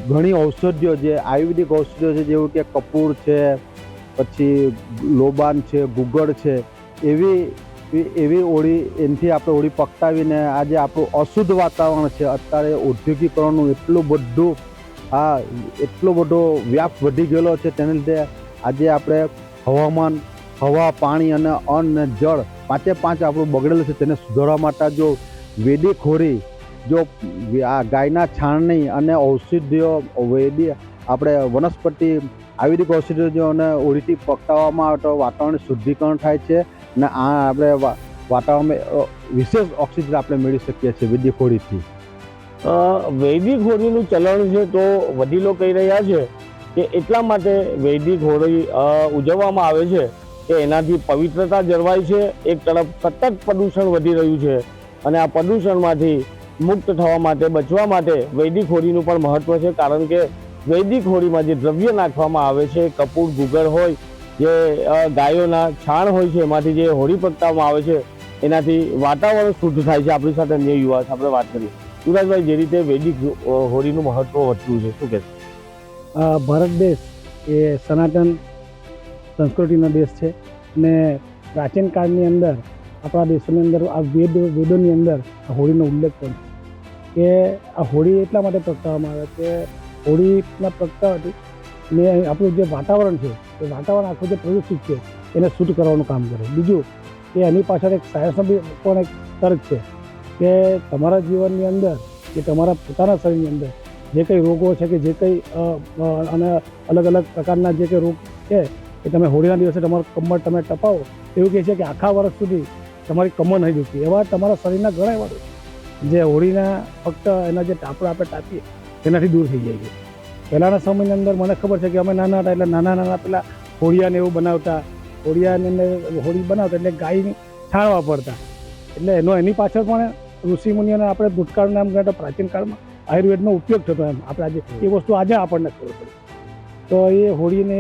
ઘણી ઔષધિઓ જે આયુર્વેદિક ઔષધિઓ છે જેવું કે કપૂર છે, પછી લોબાન છે, ગુગળ છે, એવી હોળી એનાથી આપણે હોળી પ્રગટાવીને આજે આપણું અશુદ્ધ વાતાવરણ છે, અત્યારે ઔદ્યોગિકરણનું એટલો બધો વ્યાપ વધી ગયેલો છે, તેને લીધે આજે આપણે હવામાન, હવા, પાણી અને અન્ન અને જળ પાંચે પાંચ આપણું બગડેલું છે. તેને સુધારવા માટે જો વૈદિક હોળી, જો આ ગાયના છાણની અને ઔષધિઓ આપણે વનસ્પતિ આયુર્વેદિક ઔષધિઓ અને હોળીથી પ્રગટાવવામાં આવે તો વાતાવરણ શુદ્ધિકરણ થાય છે અને આ આપણે વાતાવરણમાં વિશેષ ઓક્સિજન આપણે મેળવી શકીએ છીએ વૈદિક હોળીથી.
વૈદિક હોળીનું ચલણ છે તો વડીલો કહી રહ્યા છે કે એટલા માટે વૈદિક હોળી ઉજવવામાં આવે છે કે એનાથી પવિત્રતા જળવાય છે. એક તરફ સતત પ્રદૂષણ વધી રહ્યું છે અને આ પ્રદૂષણમાંથી મુક્ત થવા માટે, બચવા માટે વૈદિક હોળીનું પણ મહત્વ છે. કારણ કે વૈદિક હોળીમાં જે દ્રવ્ય નાખવામાં આવે છે, કપૂર, ગુગળ હોય, જે ગાયોના છાણ હોય છે, એમાંથી જે હોળી પ્રગટાવવામાં આવે છે એનાથી વાતાવરણ શુદ્ધ થાય છે. આપણી સાથે અન્ય યુવા છે, આપણે વાત કરીએ. યુવરાજભાઈ, જે રીતે વૈદિક હોળીનું મહત્વ વધ્યું છે, શું કહેશો?
ભારત દેશ એ સનાતન સંસ્કૃતિનો દેશ છે અને પ્રાચીન કાળની અંદર આપણા દેશોની અંદર આ વેદોની અંદર આ હોળીનો ઉલ્લેખ પણ છે કે આ હોળી એટલા માટે પ્રગટાવવામાં આવે કે હોળીના પ્રગટાવવાથી ને આપણું જે વાતાવરણ છે એ વાતાવરણ આખું જે પ્રદૂષિત છે એને શુદ્ધ કરવાનું કામ કરે. બીજું કે એની પાછળ એક સાયન્સનો બી પણ એક તર્ક છે કે તમારા જીવનની અંદર કે તમારા પોતાના શરીરની અંદર જે કંઈ રોગો છે કે જે કંઈ અને અલગ અલગ પ્રકારના જે કંઈ રોગ છે એ તમે હોળીના દિવસે તમારું કમર તમે ટપાવો એવું કહે છે કે આખા વર્ષ સુધી તમારી કમર નહીં દુખતી. એવા તમારા શરીરના ઘણા એવા જે હોળીના ફક્ત એના જે ટાપડા આપણે ટાપીએ તેનાથી દૂર થઈ જાય છે. પહેલાંના સમયની અંદર મને ખબર છે કે અમે નાના હતા એટલે નાના પેલા હોળિયાને એવું બનાવતા, હોળિયાની અંદર હોળી બનાવતા એટલે ગાયની છાણ વાપરતા. એટલે એની પાછળ પણ
ઋષિમુનિઓને આપણે ભૂતકાળના એમ કહેતા પ્રાચીન કાળમાં આયુર્વેદનો ઉપયોગ થતો એમ આપણે આજે એ વસ્તુ આજે આપણને ખબર પડી. તો એ હોળીને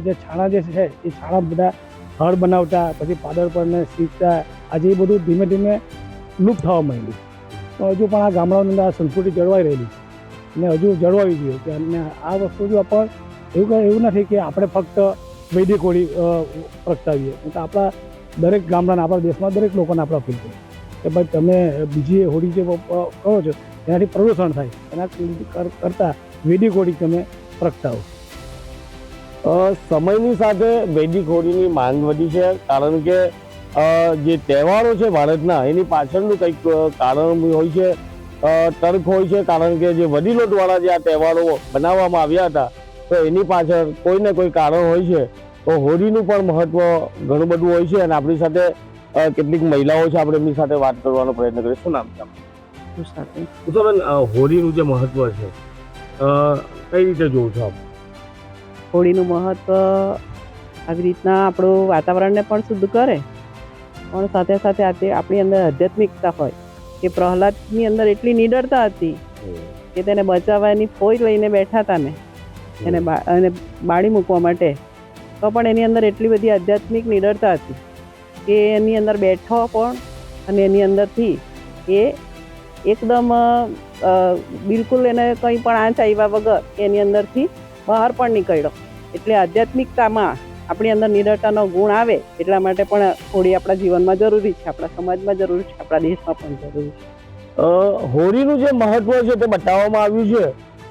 જે છાણા જે છે એ છાણા બધા હળ બનાવતા, પછી પાદર પર ને શીખતા, આજે એ બધું ધીમે ધીમે લુપ્ત થવા માંડ્યું. તો હજુ પણ આ ગામડાઓની અંદર આ સંસ્કૃતિ જળવાઈ રહેલી છે ને હજુ જળવાવી જોઈએ કે અને આ વસ્તુ જો પણ એવું નથી કે આપણે ફક્ત વૈદિક હોળી પ્રગટાવીએ, તો આપણા દરેક ગામડાના, આપણા દેશમાં દરેક લોકોને આપણે અપીલ કરીએ કે ભાઈ તમે બીજી હોળી જે કહો છો એનાથી પ્રદૂષણ થાય, એના કરતાં વૈદિક હોળી તમે પ્રગટાવો.
સમયની સાથે વૈદિક હોળીની માંગ વધી છે, કારણ કે જે તહેવારો છે ભારતના એની પાછળનું કંઈક કારણ હોય છે, તર્ક હોય છે, કારણ કે જે વડીલો દ્વારા જે આ તહેવારો બનાવવામાં આવ્યા હતા તો એની પાછળ કોઈ ને કોઈ કારણ હોય છે. તો હોળીનું પણ મહત્વ ઘણું બધું હોય છે અને આપણી સાથે કેટલીક મહિલાઓ છે, આપણે એમની સાથે વાત કરવાનો પ્રયત્ન કરીએ. શું નામ છે ઉષાબેન? હોળીનું જે મહત્વ છે કઈ રીતે જોઉં છો આપ?
હોળીનું મહત્વ આવી રીતના આપણું વાતાવરણને પણ શુદ્ધ કરે, પણ સાથે સાથે આપણી અંદર આધ્યાત્મિકતા હોય કે પ્રહલાદની અંદર એટલી નિડરતા હતી કે તેને બચાવવાની ફોજ લઈને બેઠા હતા ને એને બાળી મૂકવા માટે, તો પણ એની અંદર એટલી બધી આધ્યાત્મિક નિડરતા હતી કે એની અંદર બેઠો પણ અને એની અંદરથી એ એકદમ બિલકુલ એને કંઈ પણ આંચ આવ્યા વગર એની અંદરથી બહાર પણ નીકળ્યો. એટલે આધ્યાત્મિકતામાં આપણી અંદર નિડરતાનો ગુણ આવે એટલા માટે પણ હોળી આપણા જીવનમાં જરૂરી છે, આપણા સમાજમાં જરૂરી છે, આપણા દેશમાં પણ જરૂરી છે.
હોળીનું જે મહત્વ છે તે બતાવવામાં આવ્યું છે.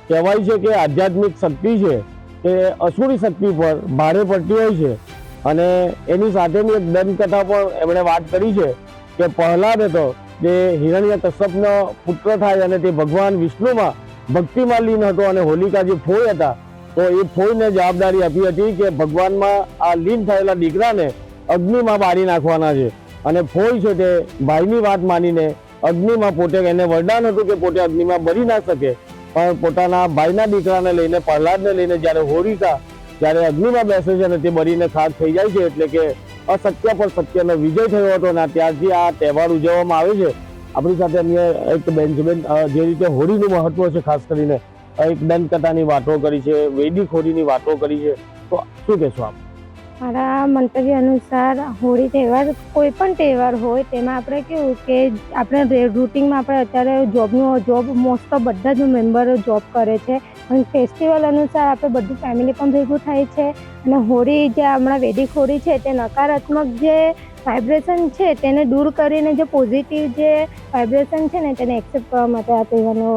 કહેવાય છે કે આધ્યાત્મિક શક્તિ છે તે અસુરી શક્તિ પર ભારે પડતી હોય છે અને એની સાથેની એક દંતકથા પણ એમણે વાત કરી છે કે પ્રહલાદ હતો જે હિરણ્યકશ્યપનો પુત્ર થાય અને તે ભગવાન વિષ્ણુમાં ભક્તિમાં લીન હતો અને હોલિકા જે ફોઈ હતા તો એ ફોઈને જવાબદારી આપી હતી કે ભગવાનમાં આ લીન થયેલા દીકરાને અગ્નિમાં બાળી નાખવાના છે અને ફોઈ છે તે ભાઈની વાત માનીને અગ્નિમાં પોતે, એને વરદાન હતું કે પોતે અગ્નિમાં બળી ના શકે, પણ પોતાના ભાઈના દીકરાને લઈને, પ્રહલાદને લઈને જ્યારે હોલિકા જ્યારે અગ્નિમાં બેસે છે અને તે બળીને ખાક થઈ જાય છે, એટલે કે અસત્ય પર સત્યનો વિજય થયો હતો અને ત્યારથી આ તહેવાર ઉજવવામાં આવે છે. આપણી સાથે અન્ય એક બેન છે. બેન, જે રીતે હોળીનું મહત્વ છે, ખાસ કરીને એક દંતકથાની વાતો કરી છે, વૈદિક હોળીની વાતો કરી છે, તો શું કહેશો આપ?
મારા મંતવ્ય અનુસાર હોળી તહેવાર કોઈ પણ તહેવાર હોય તેમાં આપણે કેવું કે આપણે રૂટિનમાં આપણે અત્યારે જોબ મોસ્ટ ઓફ બધા જ મેમ્બરો જોબ કરે છે અને ફેસ્ટિવલ અનુસાર આપણે બધું ફેમિલી પણ ભેગું થાય છે અને હોળી જે હમણાં વૈદિક હોળી છે તે નકારાત્મક જે વાઇબ્રેશન છે તેને દૂર કરીને જે પોઝિટિવ જે વાઇબ્રેશન છે ને તેને એક્સેપ્ટ કરવા માટે આ તહેવારનો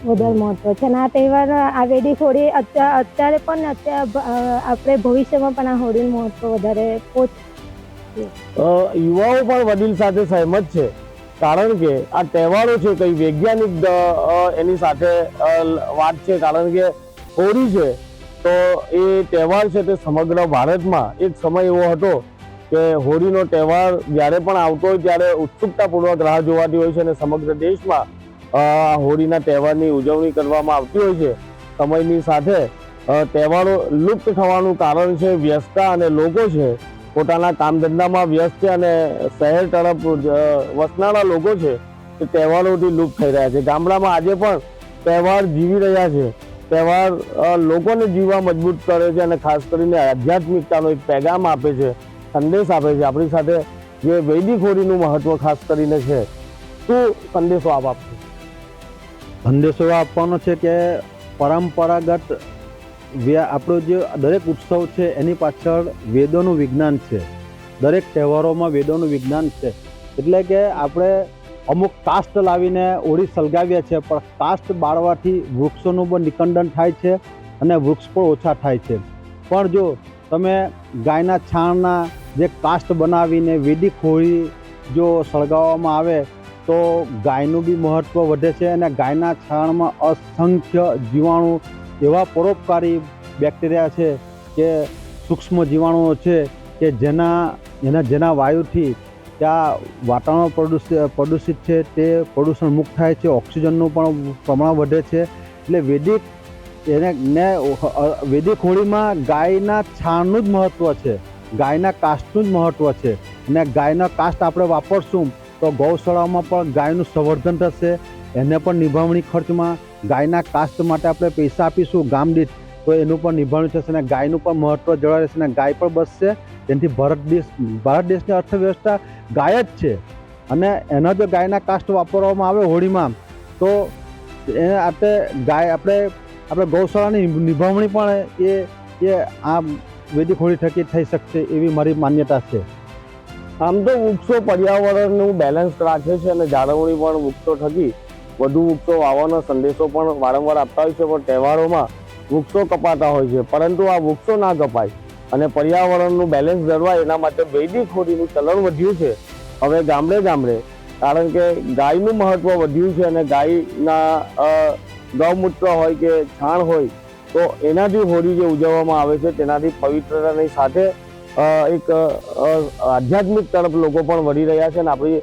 વધારે મહત્વ છે અને આ તહેવાર આ વૈદિક હોળી અત્યારે પણ આપણે ભવિષ્યમાં પણ આ હોળીનું મહત્વ વધારે
યુવાઓ પણ વડીલ સાથે સહેમત છે, કારણ કે આ તહેવારો છે કઈ વૈજ્ઞાનિક એની સાથે વાત છે, કારણ કે હોળી છે તો એ તહેવાર છે તે સમગ્ર ભારતમાં એક સમય એવો હતો કે હોળીનો તહેવાર જ્યારે પણ આવતો હોય ત્યારે ઉત્સુકતાપૂર્વક રાહ જોવાતી હોય છે અને સમગ્ર દેશમાં હોળીના તહેવારની ઉજવણી કરવામાં આવતી હોય છે. સમયની સાથે તહેવારો લુપ્ત થવાનું કારણ છે વ્યસ્તતા, અને લોકો છે પોતાના કામ ધંધામાં વ્યસ્ત છે અને શહેર તરફ વસનારા લોકો છે તે તહેવારોથી લુપ્ત થઈ રહ્યા છે. ગામડામાં આજે પણ તહેવાર જીવી રહ્યા છે. તહેવાર લોકોને જીવવા મજબૂત કરે છે અને ખાસ કરીને આધ્યાત્મિકતાનો એક પેગામ આપે છે, સંદેશ આપે છે. આપણી સાથે જે વૈદિક હોળીનું મહત્વ ખાસ કરીને છે, શું સંદેશો આપશો?
સંદેશો આપવાનો છે કે પરંપરાગત આપણો જે દરેક ઉત્સવ છે એની પાછળ વેદોનું વિજ્ઞાન છે. દરેક તહેવારોમાં વેદોનું વિજ્ઞાન છે. એટલે કે આપણે અમુક કાસ્ટ લાવીને હોળી સળગાવીએ છીએ, પણ કાસ્ટ બાળવાથી વૃક્ષોનું પણ નિકંદન થાય છે અને વૃક્ષ પણ ઓછા થાય છે. પણ જો તમે ગાયના છાણના જે કાસ્ટ બનાવીને વૈદિક હોળી જો સળગાવવામાં આવે તો ગાયનું બી મહત્ત્વ વધે છે અને ગાયના છાણમાં અસંખ્ય જીવાણુ, એવા પરોપકારી બેક્ટેરિયા છે કે સૂક્ષ્મ જીવાણુઓ છે કે જેના વાયુથી ત્યાં વાતાવરણ પ્રદૂષિત છે તે પ્રદૂષણ મુક્ત થાય છે, ઓક્સિજનનું પણ પ્રમાણ વધે છે. એટલે વૈદિક હોળીમાં ગાયના છાણનું જ મહત્ત્વ છે, ગાયના કાસ્ટનું જ મહત્ત્વ છે અને ગાયના કાસ્ટ આપણે વાપરશું તો ગૌશાળામાં પણ ગાયનું સંવર્ધન થશે. એને પણ નિભાવણી ખર્ચમાં ગાયના કાસ્ટ માટે આપણે પૈસા આપીશું ગામ દીઠ, તો એનું પણ નિભાવણી થશે અને ગાયનું પણ મહત્વ જળવાઈ રહેશે અને ગાય પણ બચશે. જેનાથી ભારત દેશની અર્થવ્યવસ્થા ગાય જ છે. અને એના જો ગાયના કાસ્ટ વાપરવામાં આવે હોળીમાં તો એને આપણે ગૌશાળાની નિભાવણી પણ એ આ વૈદિક હોળી થકી થઈ શકશે એવી મારી માન્યતા છે.
આમ તો વૃક્ષો પર્યાવરણનું બેલેન્સ રાખે છે અને જાળવણી પણ વૃક્ષો થકી વધુ વૃક્ષો વાવવાનો સંદેશો પણ વારંવાર આપતા હોય છે. પણ તહેવારોમાં વૃક્ષો કપાતા હોય છે, પરંતુ આ વૃક્ષો ના કપાય અને પર્યાવરણનું બેલેન્સ જળવાય એના માટે વૈદિક હોળીનું ચલણ વધ્યું છે હવે ગામડે ગામડે. કારણ કે ગાયનું મહત્વ વધ્યું છે અને ગાયના ગૌમૂત્ર હોય કે છાણ હોય તો એનાથી હોળી જે ઉજવવામાં આવે છે તેનાથી પવિત્રતાની સાથે એક આધ્યાત્મિક તરફ લોકો પણ વળી રહ્યા છે. અને આપણી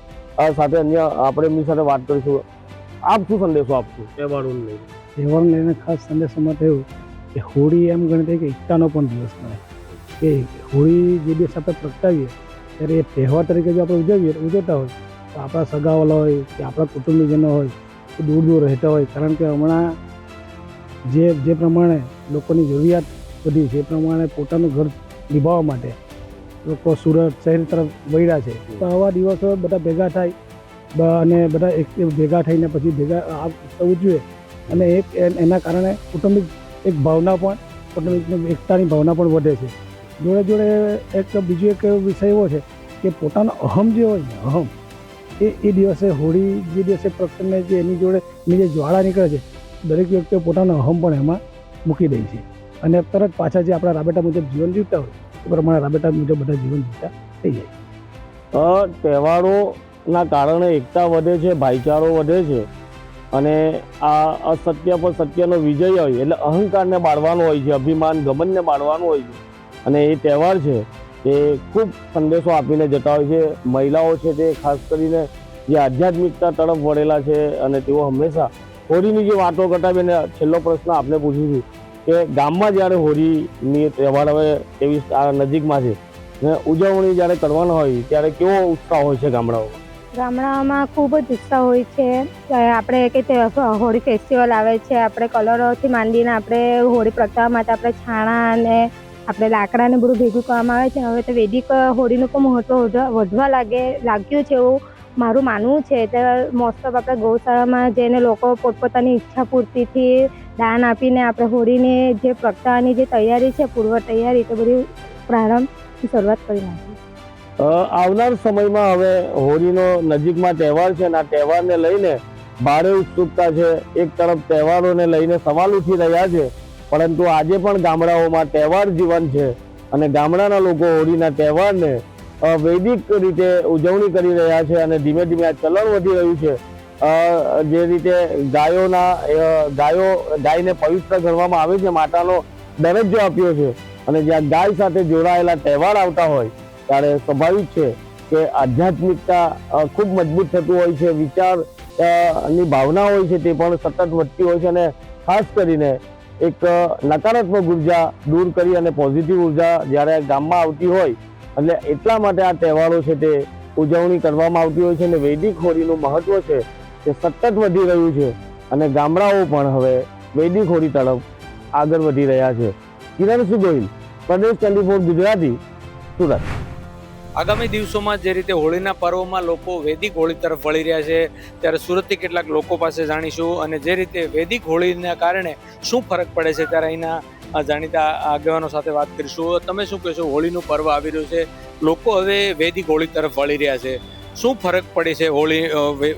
સાથે આપણે એમની સાથે વાત કરીશું. આપ શું સંદેશો આપશો તહેવારોને લઈને?
તહેવારને લઈને ખાસ સંદેશોમાં થયું કે હોળી એમ ગણી કે એકતાનો પણ દિવસ ગણાય. કે હોળી જે દિવસ આપણે પ્રગટાવીએ ત્યારે એ તહેવાર તરીકે જો આપણે ઉજવતા હોય તો આપણા સગાવાલા હોય કે આપણા કુટુંબીજનો હોય કે દૂર દૂર રહેતા હોય. કારણ કે હમણાં જે પ્રમાણે લોકોની જરૂરિયાત વધી છે એ પ્રમાણે પોતાનું ઘર નિભાવવા માટે લોકો સુરત શહેર તરફ વળ્યા છે. તો આવા દિવસો બધા ભેગા થાય અને બધા એક ભેગા થઈને પછી આ ઉજવે અને એના કારણે કુટુંબિક એક ભાવના પણ કુટુંબિક એકતાની ભાવના પણ વધે છે. જોડે જોડે બીજો એક વિષય એવો છે કે પોતાનો અહમ જે હોય ને અહમ એ દિવસે હોળી જે દિવસે પ્રગટને જે એની જોડે એની જે જ્વાળા નીકળે છે દરેક વ્યક્તિઓ પોતાનો અહમ પણ એમાં મૂકી દે છે અને તરત પાછા જે આપણા રાબેટા મુજબ જીવન જીવતા હોય એ પ્રમાણે રાબેટા મુજબ બધા જીવન જીવતા થઈ જાય.
તહેવારોના કારણે એકતા વધે છે, ભાઈચારો વધે છે અને આ અસત્ય પર સત્યનો વિજય હોય એટલે અહંકારને બાળવાનો હોય છે, અભિમાન ગમનને બાળવાનું હોય છે. અને એ તહેવાર છે એ ખૂબ સંદેશો આપીને જતા હોય છે. મહિલાઓ છે તે ખાસ કરીને જે આધ્યાત્મિકતા તરફ વળેલા છે અને તેઓ હંમેશા હોળીની જે વાતો કરતા હોય. અને છેલ્લો પ્રશ્ન આપને પૂછું છું કે ગામમાં જ્યારે હોળીની તહેવાર હવે એવી નજીકમાં છે ને ઉજવણી જ્યારે કરવાના હોય ત્યારે કેવો ઉત્સાહ હોય છે ગામડાઓમાં?
ગામડાઓમાં ખૂબ જ ઉત્સાહ હોય છે. આપણે કે હોળી ફેસ્ટિવલ આવે છે, આપણે કલરોથી માંડીને આપણે હોળી પ્રગટાવવા માટે આપણે છાણા અને આપણે લાકડાને બધું ભેગું કરવામાં આવે છે. હવે તો વૈદિક હોળીનું પણ મહત્વ વધવા લાગ્યું છે એવું મારું માનવું છે. એટલે મોસ્ટ ઓફ આપણે ગૌશાળામાં જઈને લોકો પોતપોતાની ઈચ્છા પૂર્તિથી દાન આપીને આપણે હોળીની જે પ્રગટાવવાની જે તૈયારી છે પૂર્વ તૈયારી તે બધી પ્રારંભની શરૂઆત કરી નાખી.
આવનાર સમયમાં હવે હોળીનો નજીકમાં તહેવાર છે અને આ તહેવારને લઈને ભારે ઉત્સુકતા છે. એક તરફ તહેવારોને લઈને સવાલ ઉઠી રહ્યા છે, પરંતુ આજે પણ ગામડાઓમાં તહેવાર જીવન છે અને ગામડાના લોકો હોળીના તહેવારને વૈદિક રીતે ઉજવણી કરી રહ્યા છે અને ધીમે ધીમે આ ચલણ વધી રહ્યું છે. જે રીતે ગાયને પવિત્ર ગણવામાં આવે છે, માતાનો દરજ્જો આપ્યો છે અને જ્યાં ગાય સાથે જોડાયેલા તહેવાર આવતા હોય ત્યારે સ્વાભાવિક છે કે આધ્યાત્મિકતા ખૂબ મજબૂત થતું હોય છે. વિચારની ભાવના હોય છે તે પણ સતત વધતી હોય છે અને ખાસ કરીને એક નકારાત્મક ઉર્જા દૂર કરી અને પોઝિટિવ ઉર્જા જ્યારે ગામમાં આવતી હોય એટલે એટલા માટે આ તહેવારો છે તે ઉજવણી કરવામાં આવતી હોય છે. અને વૈદિક હોળીનું મહત્વ છે તે સતત વધી રહ્યું છે અને ગામડાઓ પણ હવે વૈદિક હોળી તરફ આગળ વધી રહ્યા છે. કિરણ ગોહિલ, પ્રદેશ 24 ગુજરાતી, સુરત.
આગામી દિવસોમાં જે રીતે હોળીના પર્વમાં લોકો વૈદિક હોળી તરફ વળી રહ્યા છે ત્યારે સુરતથી કેટલાક લોકો પાસે જાણીશું અને જે રીતે વૈદિક હોળીના કારણે શું ફરક પડે છે ત્યારે અહીંના જાણીતા આગેવાનો સાથે વાત કરીશું. તમે શું કહેશો? હોળીનું પર્વ આવી રહ્યું છે, લોકો હવે વૈદિક હોળી તરફ વળી રહ્યા છે, શું ફરક પડે છે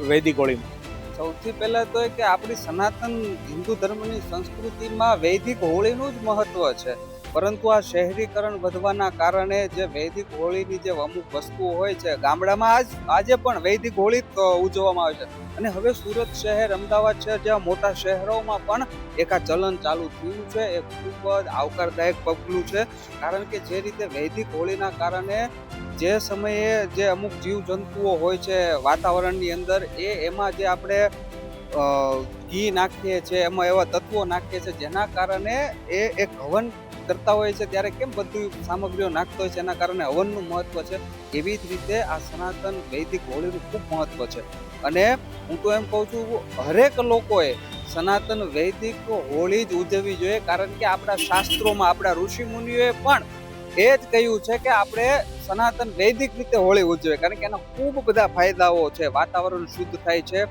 વૈદિક હોળીમાં?
સૌથી પહેલા તો એ કે આપણી સનાતન હિન્દુ ધર્મની સંસ્કૃતિમાં વૈદિક હોળીનું જ મહત્વ છે, પરંતુ આ શહેરીકરણ વધવાના કારણે જે વૈદિક હોળીની જે અમુક વસ્તુઓ હોય છે ગામડામાં આજે પણ વૈદિક હોળી ઉજવવામાં આવે છે. અને હવે સુરત શહેર, અમદાવાદ શહેર જેવા મોટા શહેરોમાં પણ એક આ ચલણ ચાલુ થયું છે. એ ખૂબ જ આવકારદાયક પગલું છે, કારણ કે જે રીતે વૈદિક હોળીના કારણે જે સમયે જે અમુક જીવજંતુઓ હોય છે વાતાવરણની અંદર એમાં જે આપણે ઘી નાખીએ છીએ, એમાં એવા તત્વો નાખીએ છીએ જેના કારણે એ એક હવન કરતા હોય છે ત્યારે કેમ બધી સામગ્રીઓ નાખતો હોય છે, એના કારણે હવનનું મહત્વ છે. એવી જ રીતે આ સનાતન વૈદિક હોળીનું ખૂબ મહત્વ છે. અને હું તો એમ કહું છું, હરેક લોકોએ સનાતન વૈદિક હોળી જ ઉજવવી જોઈએ, કારણ કે આપણા શાસ્ત્રોમાં આપણા ઋષિ મુનિઓએ પણ એ જ કહ્યું છે કે આપણે સનાતન વૈદિક રીતે હોળી ઉજવે, કારણ કે એના ખૂબ બધા ફાયદાઓ છે. વાતાવરણ શુદ્ધ થાય છે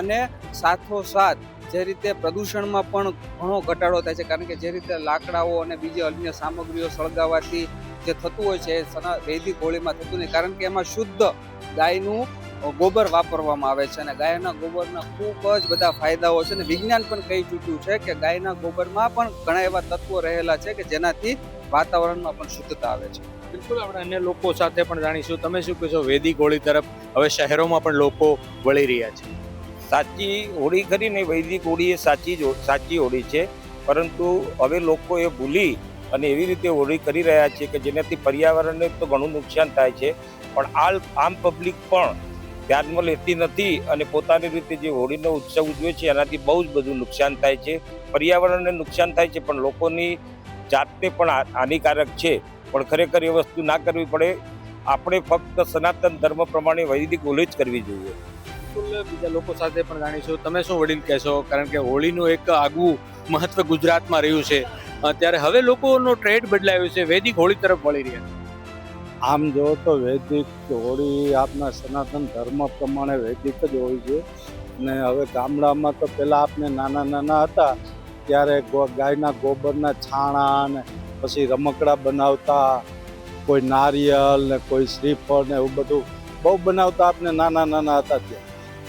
અને સાથોસાથ જે રીતે પ્રદૂષણમાં પણ ઘણો ઘટાડો થાય છે, કારણ કે જે રીતે લાકડાઓ અને બીજી અન્ય સામગ્રીઓ સળગાવવાથી જે થતું હોય છે એ વૈદિક હોળીમાં થતું નહીં, કારણ કે એમાં શુદ્ધ ગાયનું ગોબર વાપરવામાં આવે છે. અને ગાયના ગોબરના ખૂબ જ બધા ફાયદાઓ છે. અને વિજ્ઞાન પણ કહી ચૂક્યું છે કે ગાયના ગોબરમાં પણ ઘણા એવા તત્વો રહેલા છે કે જેનાથી વાતાવરણમાં પણ શુદ્ધતા આવે છે.
બિલકુલ, આપણે અન્ય લોકો સાથે પણ જાણીશું. તમે શું કહેશો, વૈદિક હોળી તરફ હવે શહેરોમાં પણ લોકો વળી રહ્યા છે?
સાચી હોળી ખરી ને, વૈદિક હોળી એ સાચી હોળી છે, પરંતુ હવે લોકો એ ભૂલી અને એવી રીતે હોળી કરી રહ્યા છે કે જેનાથી પર્યાવરણને તો ઘણું નુકસાન થાય છે, પણ આમ પબ્લિક પણ ધ્યાનમાં લેતી નથી અને પોતાની રીતે જે હોળીનો ઉત્સવ ઉજવે છે એનાથી બહુ જ બધું નુકસાન થાય છે. પર્યાવરણને નુકસાન થાય છે, પણ લોકોની જાતને પણ હાનિકારક છે. પણ ખરેખર એ વસ્તુ ના કરવી પડે. આપણે ફક્ત સનાતન ધર્મ પ્રમાણે વૈદિક હોળી જ કરવી જોઈએ.
બીજા લોકો સાથે પણ જાણીશું. તમે શું વડીલ કહેશો, કારણ કે હોળીનું એક આગવું મહત્વ ગુજરાતમાં રહ્યું છે, ત્યારે હવે લોકોનો ટ્રેન્ડ બદલાયો છે, વૈદિક હોળી તરફ વળી રહ્યા છે.
આમ જો તો વૈદિક હોળી આપના સનાતન ધર્મ પ્રમાણે વૈદિક જ હોય છે. અને હવે ગામડામાં તો પહેલાં આપણે નાના હતા ત્યારે ગાયના ગોબરના છાણા ને પછી રમકડા બનાવતા, કોઈ નારિયેલ ને કોઈ શ્રીફળ ને એવું બધું બહુ બનાવતા આપણે નાના હતા ત્યાં.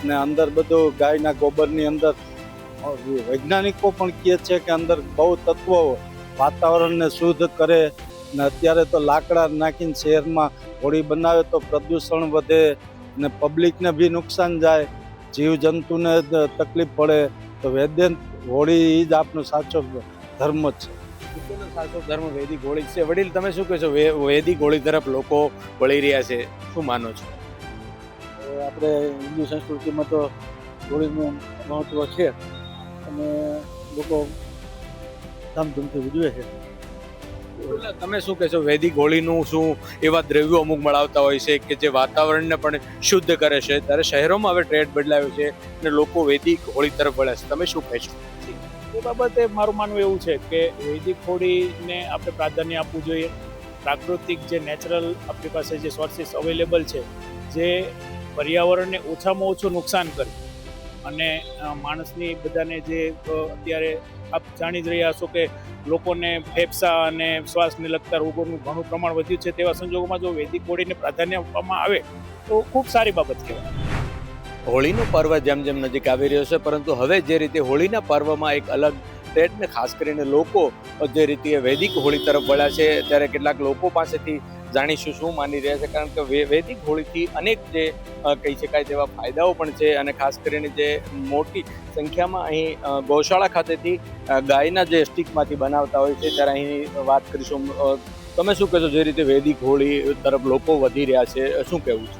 ને અંદર બધું ગાયના ગોબરની અંદર વૈજ્ઞાનિકો પણ કહે છે કે અંદર બહુ તત્વો વાતાવરણને શુદ્ધ કરે. ને અત્યારે તો લાકડા નાખીને શહેરમાં હોળી બનાવે તો પ્રદૂષણ વધે ને પબ્લિકને બી નુકસાન જાય, જીવજંતુને તકલીફ પડે. તો વૈદિક હોળી જ આપણો સાચો ધર્મ છે.
સાચો ધર્મ વૈદિક હોળી છે. વડીલ, તમે શું કહેશો, વૈદિક હોળી તરફ લોકો વળી રહ્યા છે, શું માનો છો?
આપણે હિન્દુ સંસ્કૃતિમાં તો હોળીનું મહત્વ છે અને લોકો ધામધૂમથી ઉજવે છે.
તમે શું કહેશો, વૈદિક હોળીનું શું એવા દ્રવ્યો અમુક મળાવતા હોય છે કે જે વાતાવરણને પણ શુદ્ધ કરે છે, ત્યારે શહેરોમાં હવે ટ્રેન્ડ બદલાયો છે અને લોકો વૈદિક હોળી તરફ વળ્યા છે. તમે શું કહેશો?
એ બાબતે મારું માનવું એવું છે કે વૈદિક હોળીને આપણે પ્રાધાન્ય આપવું જોઈએ. પ્રાકૃતિક જે નેચરલ આપણી પાસે જે સોર્સિસ અવેલેબલ છે, જે પર્યાવરણને ઓછામાં ઓછું નુકસાન કરે અને માણસની બધાને જે અત્યારે આપ જાણી જ રહ્યા છો કે લોકોને ફેફસા અને શ્વાસને લગતા રોગોનું ઘણું પ્રમાણ વધ્યું છે, તેવા સંજોગોમાં જો વૈદિક હોળીને પ્રાધાન્ય આપવામાં આવે તો ખૂબ સારી બાબત કહેવાય.
હોળીનું પર્વ જેમ જેમ નજીક આવી રહ્યો છે, પરંતુ હવે જે રીતે હોળીના પર્વમાં એક અલગ ટ્રેન્ડને ખાસ કરીને લોકો જે રીતે વૈદિક હોળી તરફ વળ્યા છે, ત્યારે કેટલાક લોકો પાસેથી જાણીશું શું માની રહ્યા છે, કારણ કે વૈદિક હોળીથી અનેક જે કહી શકાય તેવા ફાયદાઓ પણ છે. અને ખાસ કરીને જે મોટી સંખ્યામાં અહીં ગૌશાળા ખાતેથી ગાયના જે સ્ટીકમાંથી બનાવતા હોય છે, ત્યારે અહીં વાત કરીશું. તમે શું કહેશો, જે રીતે વૈદિક હોળી તરફ લોકો વધી રહ્યા છે, શું કહેવું છે?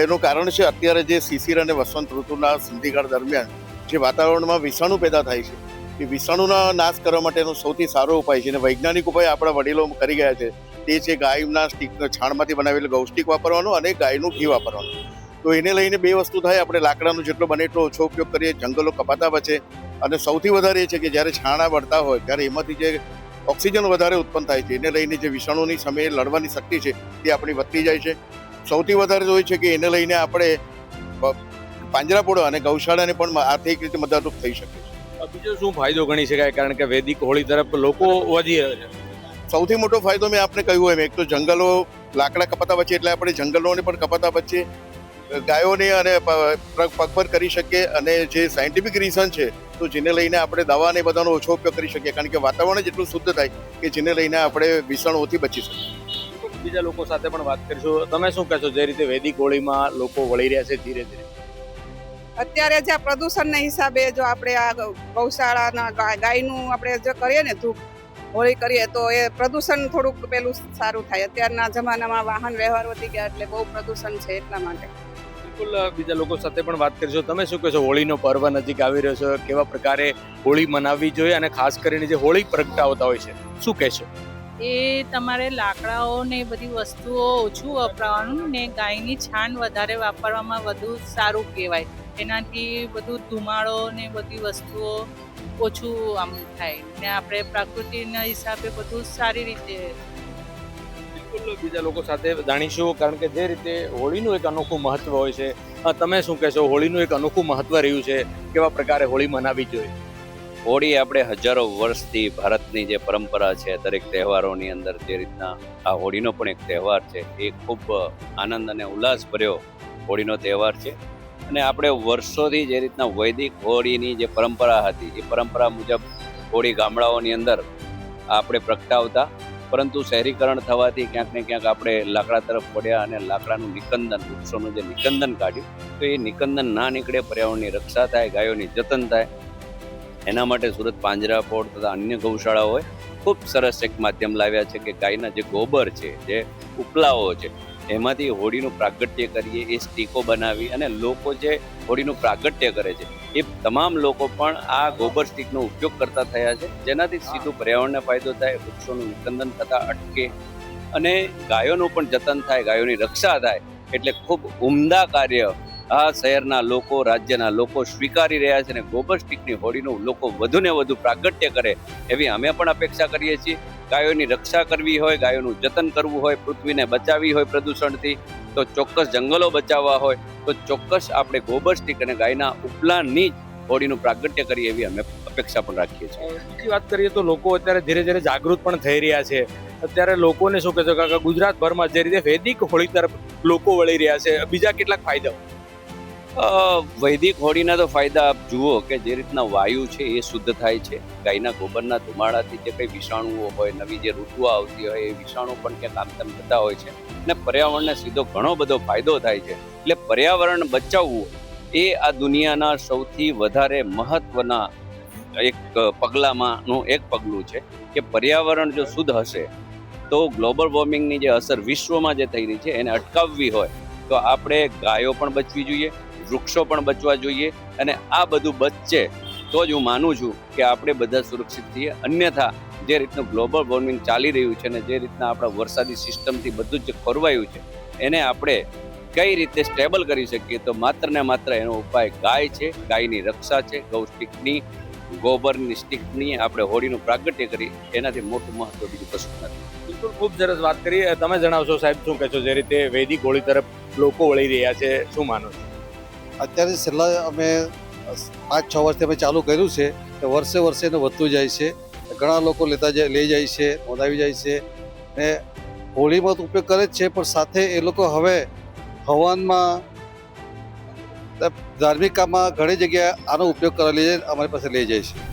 એનું કારણ છે અત્યારે જે શિશિર અને વસંત ઋતુના સંધિકાળ દરમિયાન જે વાતાવરણમાં વિષાણુ પેદા થાય છે, એ વિષાણુના નાશ કરવા માટેનો સૌથી સારો ઉપાય છે અને વૈજ્ઞાનિક ઉપાય આપણા વડીલો કરી ગયા છે, તે છે ગાયના સ્ટીક છાણમાંથી બનાવેલું ગૌસ્ટીક વાપરવાનું અને ગાયનું ઘી વાપરવાનું. તો એને લઈને બે વસ્તુ થાય, આપણે લાકડાનો જેટલો બને એટલો ઓછો ઉપયોગ કરીએ, જંગલો કપાતા બચે. અને સૌથી વધારે એ છે કે જ્યારે છાણા બળતા હોય ત્યારે એમાંથી જે ઓક્સિજન વધારે ઉત્પન્ન થાય છે, એને લઈને જે વિષાણુની સામે લડવાની શક્તિ છે તે આપણી વધતી જાય છે. સૌથી વધારે હોય છે કે એને લઈને આપણે પાંજરાપોળો અને ગૌશાળાને પણ આર્થિક રીતે મદદરૂપ થઈ શકે છે.
બીજો શું ફાયદો ગણી શકાય, કારણ કે વૈદિક હોળી તરફ લોકો વધી રહ્યા છે?
સૌથી મોટો ફાયદો મેં આપને કહ્યું એમ, એક તો જંગલો લાકડા કપાતા બચે એટલે આપણે જંગલોને પણ કપાતા બચે, ગાયોને અને પગભર કરી શકીએ. અને જે સાયન્ટિફિક રીઝન છે તો જેને લઈને આપણે દવાને બધાનો ઓછો ઉપયોગ કરી શકીએ, કારણ કે વાતાવરણ જેટલું શુદ્ધ થાય કે જેને લઈને આપણે વિષાણુઓથી બચી શકીએ.
બીજા લોકો સાથે પણ વાત કરીશું. તમે શું કહેશો, જે રીતે વૈદિક હોળીમાં લોકો વળી રહ્યા છે ધીરે ધીરે?
અત્યારે જે પ્રદૂષણના હિસાબે જો આપણે આ ગૌશાળાના ગાયનું આપણે જો કરીએ ને ધૂપ હોળી કરીએ તો એ પ્રદૂષણ થોડુંક પેલું સારું થાય. અત્યારના જમાનામાં વાહન વ્યવહાર વધી ગયા એટલે બહુ પ્રદૂષણ છે, એટલા માટે.
બિલકુલ બીજા લોકો સાથે પણ વાત કરીશું. તમે શું કહેશો, હોળીનો પર્વ નજીક આવી રહ્યો છે, કેવા પ્રકારે હોળી મનાવવી જોઈએ અને ખાસ કરીને જે હોળી પ્રગટાવતા હોય છે શું કહેશો?
એ તમારે લાકડાઓ ને બધી વસ્તુઓ ઓછું વપરાવાનું ને ગાયની છાણ વધારે વાપરવામાં વધુ સારું કહેવાય. એનાથી બધું ધુમાડો ને બધી વસ્તુઓ ઓછું આમ થાય ને આપણે પ્રકૃતિના હિસાબે બધું સારી રીતે.
બિલકુલ બીજા લોકો સાથે જાણીશું, કારણ કે જે રીતે હોળીનું એક અનોખું મહત્વ હોય છે. તમે શું કહેશો, હોળીનું એક અનોખું મહત્વ રહ્યું છે, કેવા પ્રકારે હોળી મનાવવી જોઈએ?
હોળી આપણે હજારો વર્ષથી ભારતની જે પરંપરા છે, દરેક તહેવારોની અંદર જે રીતના આ હોળીનો પણ એક તહેવાર છે, એ ખૂબ આનંદ અને ઉલ્લાસ ભર્યો હોળીનો તહેવાર છે. અને આપણે વર્ષોથી જે રીતના વૈદિક હોળીની જે પરંપરા હતી એ પરંપરા મુજબ હોળી ગામડાઓની અંદર આપણે પ્રગટાવતા, પરંતુ શહેરીકરણ થવાથી ક્યાંક ને ક્યાંક આપણે લાકડા તરફ પડ્યા અને લાકડાનું નિકંદન, વૃક્ષોનું જે નિકંદન કાઢ્યું, તો એ નિકંદન ના નીકળે, પર્યાવરણની રક્ષા થાય, ગાયોની જતન થાય, એના માટે સુરત પાંજરાપોળ તથા અન્ય ગૌશાળાઓએ ખૂબ સરસ એક માધ્યમ લાવ્યા છે કે ગાયના જે ગોબર છે, જે ઉપલાઓ છે, એમાંથી હોળીનું પ્રાગટ્ય કરીએ, એ સ્ટીકો બનાવી અને લોકો જે હોળીનું પ્રાગટ્ય કરે છે એ તમામ લોકો પણ આ ગોબર સ્ટીકનો ઉપયોગ કરતા થયા છે, જેનાથી સીધું પર્યાવરણને ફાયદો થાય, વૃક્ષોનું નિકંદન થતા અટકે અને ગાયોનું પણ જતન થાય, ગાયોની રક્ષા થાય. એટલે ખૂબ ઉમદા કાર્ય આ શહેરના લોકો, રાજ્યના લોકો સ્વીકારી રહ્યા છે અને ગોબર સ્ટીકની હોળીનું લોકો વધુને વધુ પ્રાગટ્ય કરે એવી અમે પણ અપેક્ષા કરીએ છીએ. ગાયોની રક્ષા કરવી હોય, ગાયોનું જતન કરવું હોય, પૃથ્વીને બચાવવી હોય પ્રદૂષણથી, તો ચોક્કસ જંગલો બચાવવા હોય તો ચોક્કસ આપણે ગોબર સ્ટીક અને ગાયના ઉપલાની જ હોળીનું પ્રાગટ્ય કરીએ એવી અમે અપેક્ષા પણ રાખીએ છીએ.
બીજી વાત કરીએ તો લોકો અત્યારે ધીરે ધીરે જાગૃત પણ થઈ રહ્યા છે. અત્યારે લોકોને શું કહેશો કાકા, ગુજરાતભરમાં જે રીતે વૈદિક હોળી તરફ લોકો વળી રહ્યા છે, બીજા કેટલાક ફાયદાઓ?
વૈદિક હોળીના તો ફાયદા આપ જુઓ કે જે રીતના વાયુ છે એ શુદ્ધ થાય છે, ગાયના ગોબરના ધુમાડાથી જે કંઈ વિષાણુઓ હોય, નવી જે ઋતુઓ આવતી હોય એ વિષાણુ પણ ક્યાંક આમતેમ થતા હોય છે અને પર્યાવરણને સીધો ઘણો બધો ફાયદો થાય છે. એટલે પર્યાવરણ બચાવવું એ આ દુનિયાના સૌથી વધારે મહત્વના એક પગલામાંનું એક પગલું છે કે પર્યાવરણ જો શુદ્ધ હશે તો ગ્લોબલ વોર્મિંગની જે અસર વિશ્વમાં જે થઈ રહી છે એને અટકાવવી હોય તો આપણે ગાયો પણ બચવી જોઈએ, વૃક્ષો પણ બચવા જોઈએ અને આ બધું બચશે તો જ હું માનું છું કે આપણે બધા સુરક્ષિત છીએ. અન્યથા જે રીતનું ગ્લોબલ વોર્મિંગ ચાલી રહ્યું છે અને જે રીતના આપણા વરસાદી સિસ્ટમથી બધું જ ખોરવાયું છે એને આપણે કઈ રીતે સ્ટેબલ કરી શકીએ, તો માત્ર ને માત્ર એનો ઉપાય ગાય છે, ગાયની રક્ષા છે, ગૌ સ્ટીકની, ગોબરની સ્ટીકની આપણે હોળીનું પ્રાગટ્ય કરી, એનાથી મોટું મહત્વ બીજું કશું નથી.
બિલકુલ, ખૂબ સરસ વાત કરી. તમે જણાવશો સાહેબ, શું કહેશો જે રીતે વૈદિક હોળી તરફ લોકો વળી રહ્યા છે, શું માનો છો?
અત્યારે છેલ્લા અમે 5-6 વર્ષથી અમે ચાલુ કર્યું છે, વર્ષે વર્ષે એને વધતું જાય છે, ઘણા લોકો લઈ જાય છે, નોંધાવી જાય છે ને હોળીમાં તો ઉપયોગ કરે જ છે, પણ સાથે એ લોકો હવે હવનમાં, ધાર્મિક કામમાં ઘણી જગ્યાએ આનો ઉપયોગ કરવા લઈ જાય, અમારી પાસે લઈ જાય છે.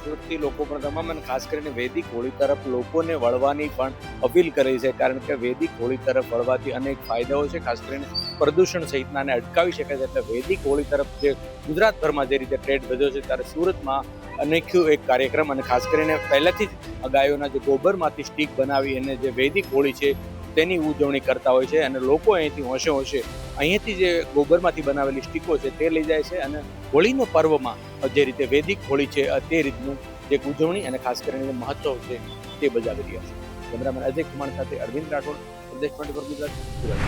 સુરતથી લોકો પણ તમામ અને ખાસ કરીને વૈદિક હોળી તરફ લોકોને વળવાની પણ અપીલ કરી છે, કારણ કે વૈદિક હોળી તરફ વળવાથી અનેક ફાયદાઓ છે, ખાસ કરીને પ્રદૂષણ સહિતનાને અટકાવી શકે છે. એટલે વૈદિક હોળી તરફ જે ગુજરાતભરમાં જે રીતે ટ્રેન્ડ વધ્યો છે, ત્યારે સુરતમાં અનેક એક કાર્યક્રમ અને ખાસ કરીને પહેલાથી જ ગાયોના જે ગોબરમાંથી સ્ટીક બનાવી અને જે વૈદિક હોળી છે તેની ઉજવણી કરતા હોય છે અને લોકો અહીંથી હોંશે હોંશે અહીંયાથી જે ગોબરમાંથી બનાવેલી સ્ટીકો છે તે લઈ જાય છે અને હોળીનો પર્વમાં જે રીતે વૈદિક હોળી છે તે રીતનું જે ઉજવણી અને ખાસ કરીને જે મહત્વ છે તે બજાવી રહ્યા છે. કેમેરામેન અજય કુમાર સાથે અરવિંદ રાઠોડ, પ્રદેશ 24 ગુજરાત, સુરત.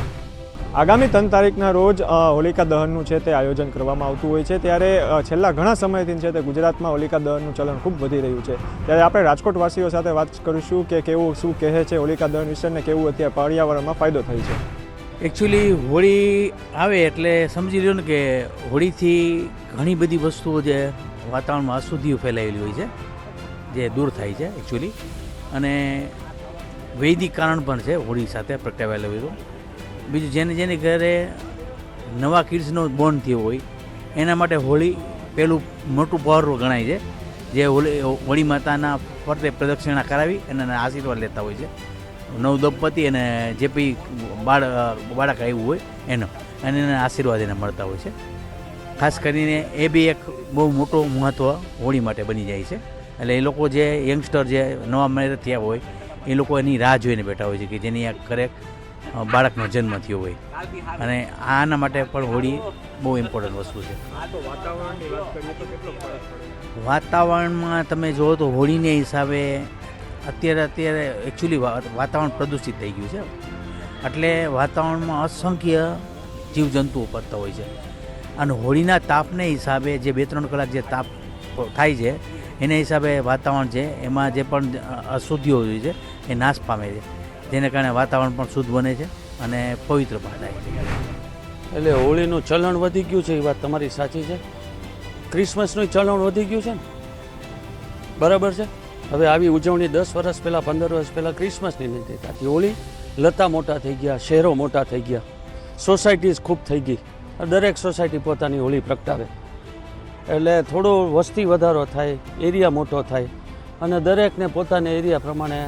આગામી 3 તારીખના રોજ હોલિકા દહનનું છે તે આયોજન કરવામાં આવતું હોય છે, ત્યારે છેલ્લા ઘણા સમયથી છે તે ગુજરાતમાં હોલિકા દહનનું ચલણ ખૂબ વધી રહ્યું છે. ત્યારે આપણે રાજકોટવાસીઓ સાથે વાત કરીશું કે કેવું શું કહે છે હોલિકા દહન વિશે ને કેવું અત્યારે પર્યાવરણમાં ફાયદો થાય છે.
એકચ્યુઅલી હોળી આવે એટલે સમજી લો ને કે હોળીથી ઘણી બધી વસ્તુઓ જે વાતાવરણમાં અશુદ્ધિઓ ફેલાયેલી હોય છે જે દૂર થાય છે એકચ્યુઅલી, અને વૈદિક કારણ પણ છે હોળી સાથે પ્રગટાવેલું હોય. બીજું જેને ઘરે નવા કિડ્સનો બોર્ન થયો હોય એના માટે હોળી પહેલું મોટું પર્વ ગણાય છે, જે હોળી માતાના ફરતે પ્રદક્ષિણા કરાવી અને આશીર્વાદ લેતા હોય છે. નવ દંપતી અને જે બી બાળક આવ્યું હોય એનો, અને એના આશીર્વાદ એને મળતા હોય છે. ખાસ કરીને એ બી એક બહુ મોટો મહત્ત્વ હોળી માટે બની જાય છે. એટલે એ લોકો જે યંગસ્ટર જે નવા મેરેજ થયા હોય એ લોકો એની રાહ જોઈને બેઠા હોય છે કે જેની આ ઘરે બાળકનો જન્મ થયો હોય. અને આના માટે પણ હોળી બહુ ઇમ્પોર્ટન્ટ વસ્તુ છે.
વાતાવરણની વાત કરીએ તો કેટલો ફરક પડે?
વાતાવરણમાં તમે જુઓ તો હોળીને હિસાબે અત્યારે એકચ્યુઅલી વાતાવરણ પ્રદૂષિત થઈ ગયું છે, એટલે વાતાવરણમાં અસંખ્ય જીવજંતુઓ પડતા હોય છે. અને હોળીના તાપને હિસાબે જે 2-3 કલાક જે તાપ થાય છે એને હિસાબે વાતાવરણ છે એમાં જે પણ અશુદ્ધિઓ હોય છે એ નાશ પામે છે, જેને કારણે વાતાવરણ પણ શુદ્ધ બને છે અને પવિત્ર પણ થાય છે.
એટલે હોળીનું ચલણ વધી ગયું છે, એ વાત તમારી સાચી છે. ક્રિસમસનું ચલણ વધી ગયું છે ને, બરાબર છે. હવે આવી ઉજવણી 10 વર્ષ પહેલાં 15 વર્ષ પહેલાં ક્રિસમસની નથી થતી. હોળી લતા મોટા થઈ ગયા, શહેરો મોટા થઈ ગયા, સોસાયટીઝ ખૂબ થઈ ગઈ, દરેક સોસાયટી પોતાની હોળી પ્રગટાવે એટલે થોડો વસ્તી વધારો થાય, એરિયા મોટો થાય અને દરેકને પોતાના એરિયા પ્રમાણે